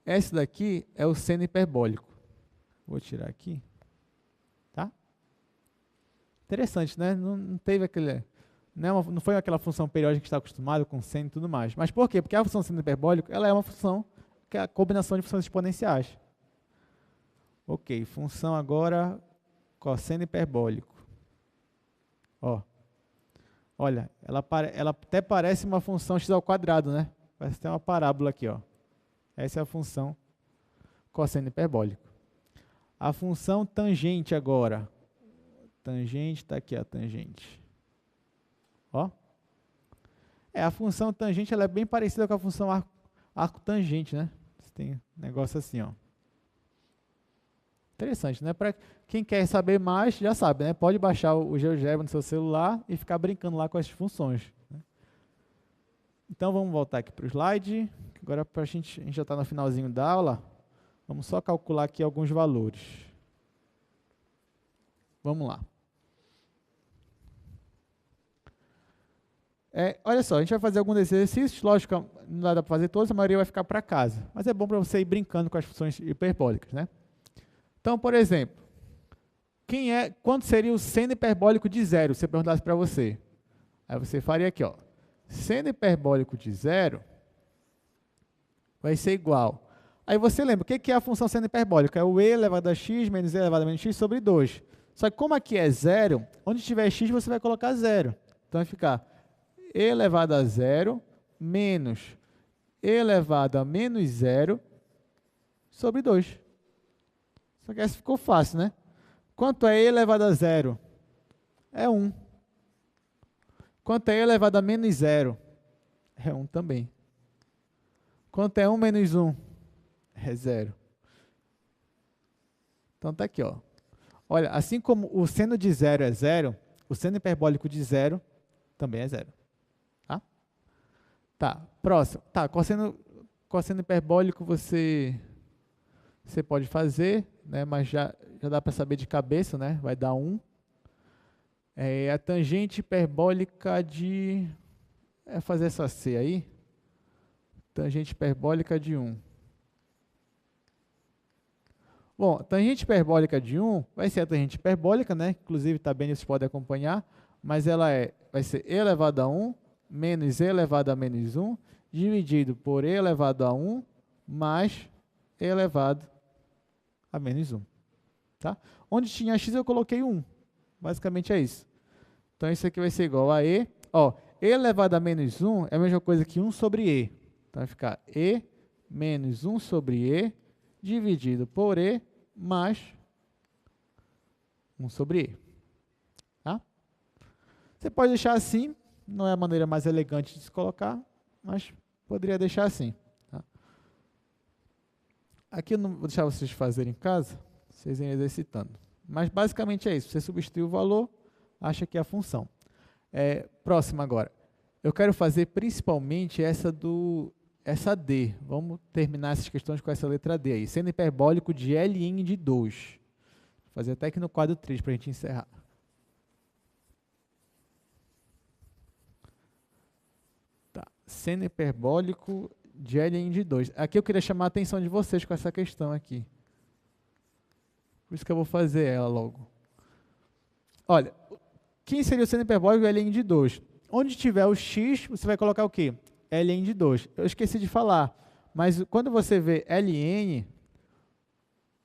Esse daqui é o seno hiperbólico. Vou tirar aqui. Tá? Interessante, né? Não teve aquele... Não foi aquela função periódica que está acostumado com seno e tudo mais. Mas por quê? Porque a função seno hiperbólico ela é uma função que é a combinação de funções exponenciais. Ok, função agora cosseno hiperbólico. Ó. Olha, ela até parece uma função x ao quadrado, né? Parece ter uma parábola aqui, ó. Essa é a função cosseno hiperbólico. A função tangente agora. Tangente, está aqui a tangente. Ó. A função tangente ela é bem parecida com a função arco-tangente, né? Você tem um negócio assim, ó. Interessante, né? Para quem quer saber mais, já sabe, né? Pode baixar o GeoGebra no seu celular e ficar brincando lá com as funções. Né? Então, vamos voltar aqui para o slide. Agora, a gente já está no finalzinho da aula. Vamos só calcular aqui alguns valores. Vamos lá. Olha só, a gente vai fazer alguns exercícios. Lógico, não dá para fazer todos, a maioria vai ficar para casa. Mas é bom para você ir brincando com as funções hiperbólicas, né? Então, por exemplo, quanto seria o seno hiperbólico de zero, se eu perguntasse para você? Aí você faria aqui, ó. Seno hiperbólico de zero vai ser igual. Aí você lembra, o que é a função seno hiperbólica? É o e elevado a x menos e elevado a menos x sobre 2. Só que como aqui é zero, onde tiver x você vai colocar zero. Então vai ficar e elevado a zero menos e elevado a menos zero sobre 2. Só que essa ficou fácil, né? Quanto é e elevado a zero? É 1. Quanto é e elevado a menos zero? É 1 também. Quanto é 1 menos 1? É 0. Então tá aqui, ó. Olha, assim como o seno de zero é 0, o seno hiperbólico de 0 também é 0. Tá? Tá, próximo. Tá, cosseno hiperbólico você pode fazer, né, mas já dá para saber de cabeça, né? Vai dar 1. A tangente hiperbólica de... fazer essa C aí. Tangente hiperbólica de 1. Bom, a tangente hiperbólica de 1 vai ser a tangente hiperbólica, né? Inclusive, tá bem, vocês podem acompanhar. Mas ela vai ser e elevado a 1 menos e elevado a menos 1 dividido por e elevado a 1 mais e elevado a menos 1. Tá? Onde tinha x eu coloquei 1. Basicamente é isso. Então isso aqui vai ser igual a e. Ó, e elevado a menos 1 é a mesma coisa que 1 sobre e. Então vai ficar e menos 1 sobre e dividido por e mais 1 sobre e. Tá? Você pode deixar assim. Não é a maneira mais elegante de se colocar, mas poderia deixar assim. Tá? Aqui eu não vou deixar vocês fazerem em casa, vocês irem exercitando. Mas basicamente é isso. Você substitui o valor, acha que é a função. Próximo agora. Eu quero fazer principalmente essa D. Vamos terminar essas questões com essa letra D aí. Seno hiperbólico de Ln de 2. Vou fazer até aqui no quadro 3 para a gente encerrar. Tá. Seno hiperbólico de Ln de 2. Aqui eu queria chamar a atenção de vocês com essa questão aqui. Por isso que eu vou fazer ela logo. Olha, quem seria o seno hiperbólico de Ln de 2? Onde tiver o x, você vai colocar o quê? Ln de 2. Eu esqueci de falar, mas quando você vê Ln,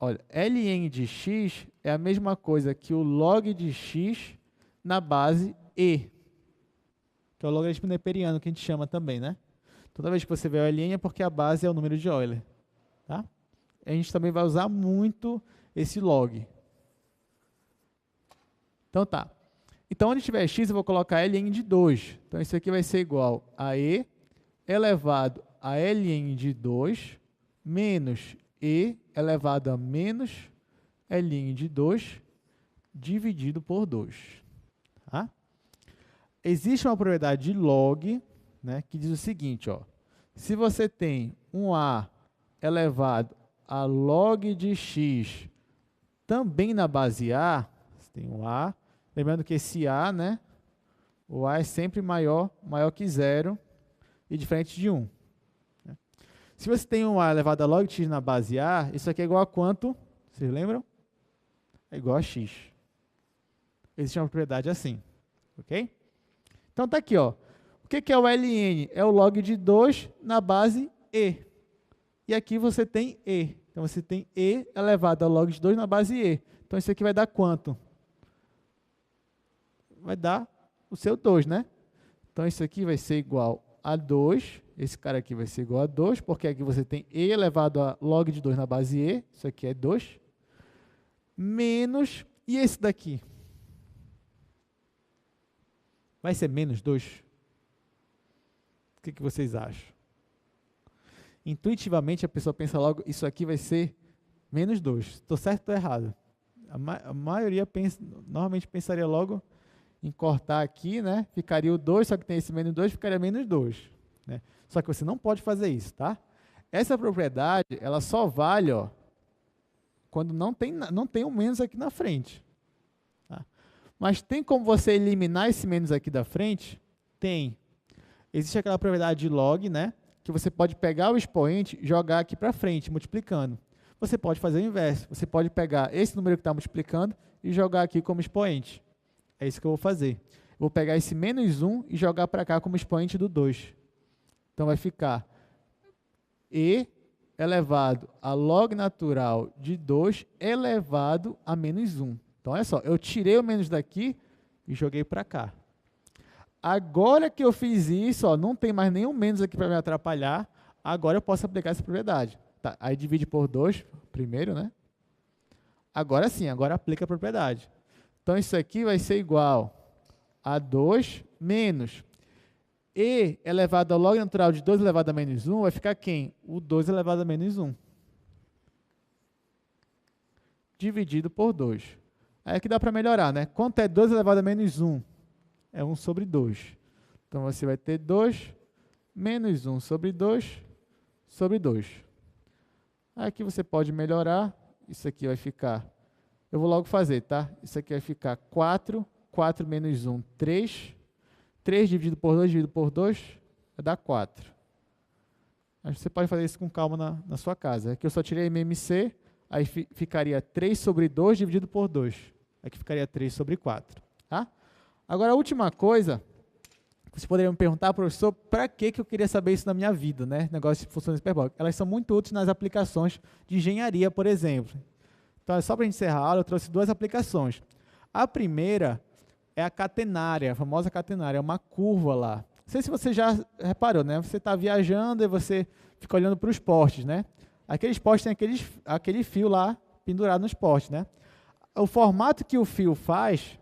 olha, Ln de x é a mesma coisa que o log de x na base e, que é o logaritmo neperiano que a gente chama também, né? Toda vez que você vê o Ln é porque a base é o número de Euler. Tá? A gente também vai usar muito esse log. Então tá. Então, onde tiver x, eu vou colocar ln de 2. Então, isso aqui vai ser igual a e elevado a ln de 2 menos e elevado a menos ln de 2 dividido por 2. Tá? Existe uma propriedade de log, né, que diz o seguinte, ó, se você tem um a elevado a log de x também na base a, você tem um a, lembrando que esse a, né, o a é sempre maior que 0 e diferente de 1. Né? Se você tem um a elevado a log de x na base a, isso aqui é igual a quanto? Vocês lembram? É igual a x. Existe uma propriedade assim, ok? Então tá aqui, ó. O que é o ln? É o log de 2 na base e. E aqui você tem e. Então você tem e elevado a log de 2 na base e. Então isso aqui vai dar quanto? Vai dar o seu 2, né? Então isso aqui vai ser igual a 2. Esse cara aqui vai ser igual a 2, porque aqui você tem e elevado a log de 2 na base e. Isso aqui é 2. Menos, e esse daqui? Vai ser menos 2? O que vocês acham? Intuitivamente a pessoa pensa logo, isso aqui vai ser menos 2. Estou certo ou errado? A maioria pensa, normalmente pensaria logo em cortar aqui, né? Ficaria o 2, só que tem esse menos 2, ficaria menos 2. Né? Só que você não pode fazer isso, tá? Essa propriedade, ela só vale, ó, quando não tem um menos aqui na frente. Tá? Mas tem como você eliminar esse menos aqui da frente? Tem. Existe aquela propriedade de log, né? Que você pode pegar o expoente e jogar aqui para frente, multiplicando. Você pode fazer o inverso. Você pode pegar esse número que está multiplicando e jogar aqui como expoente. É isso que eu vou fazer. Eu vou pegar esse menos 1 e jogar para cá como expoente do 2. Então, vai ficar e elevado a log natural de 2 elevado a menos 1. Então, olha só, eu tirei o menos daqui e joguei para cá. Agora que eu fiz isso, ó, não tem mais nenhum menos aqui para me atrapalhar, agora eu posso aplicar essa propriedade. Tá, aí divide por 2, primeiro, né? Agora sim, agora aplica a propriedade. Então, isso aqui vai ser igual a 2 menos e elevado ao log natural de 2 elevado a menos 1, vai ficar quem? O 2 elevado a menos 1. Dividido por 2. Aí aqui dá para melhorar, né? Quanto é 2 elevado a menos 1? É 1 sobre 2. Então, você vai ter 2 menos 1 sobre 2 sobre 2. Aqui você pode melhorar. Isso aqui vai ficar... Eu vou logo fazer, tá? Isso aqui vai ficar 4. 4 menos 1, 3. 3 dividido por 2, dividido por 2, vai dar 4. Mas você pode fazer isso com calma na sua casa. Aqui eu só tirei MMC, aí ficaria 3 sobre 2 dividido por 2. Aqui ficaria 3 sobre 4. Tá? Agora, a última coisa, você poderia me perguntar, professor, para que eu queria saber isso na minha vida, né? Negócio de funções hiperbólicas. Elas são muito úteis nas aplicações de engenharia, por exemplo. Então, só para a gente encerrar a aula, eu trouxe duas aplicações. A primeira é a catenária, a famosa catenária, é uma curva lá. Não sei se você já reparou, né? Você está viajando e você fica olhando para os postes, né? Aqueles postes têm aquele fio lá pendurado nos postes, né? O formato que o fio faz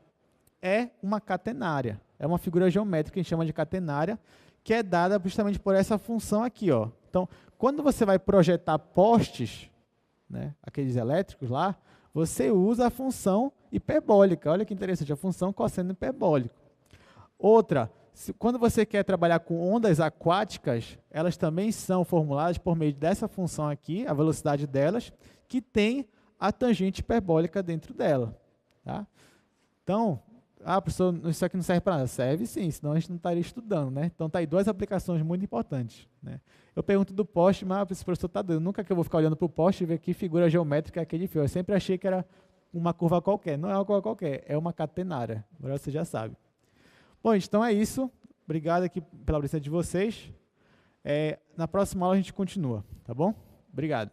é uma catenária. É uma figura geométrica que a gente chama de catenária, que é dada justamente por essa função aqui, ó. Então, quando você vai projetar postes, né, aqueles elétricos lá, você usa a função hiperbólica. Olha que interessante, a função cosseno hiperbólico. Outra, quando você quer trabalhar com ondas aquáticas, elas também são formuladas por meio dessa função aqui, a velocidade delas, que tem a tangente hiperbólica dentro dela. Tá? Então, professor, isso aqui não serve para nada. Serve sim, senão a gente não estaria estudando, né? Então, tá aí duas aplicações muito importantes, né? Eu pergunto do poste, mas esse professor está doido. Nunca que eu vou ficar olhando para o poste e ver que figura geométrica é aquele fio. Eu sempre achei que era uma curva qualquer. Não é uma curva qualquer, é uma catenária. Agora você já sabe. Bom, gente, então é isso. Obrigado aqui pela presença de vocês. Na próxima aula a gente continua, tá bom? Obrigado.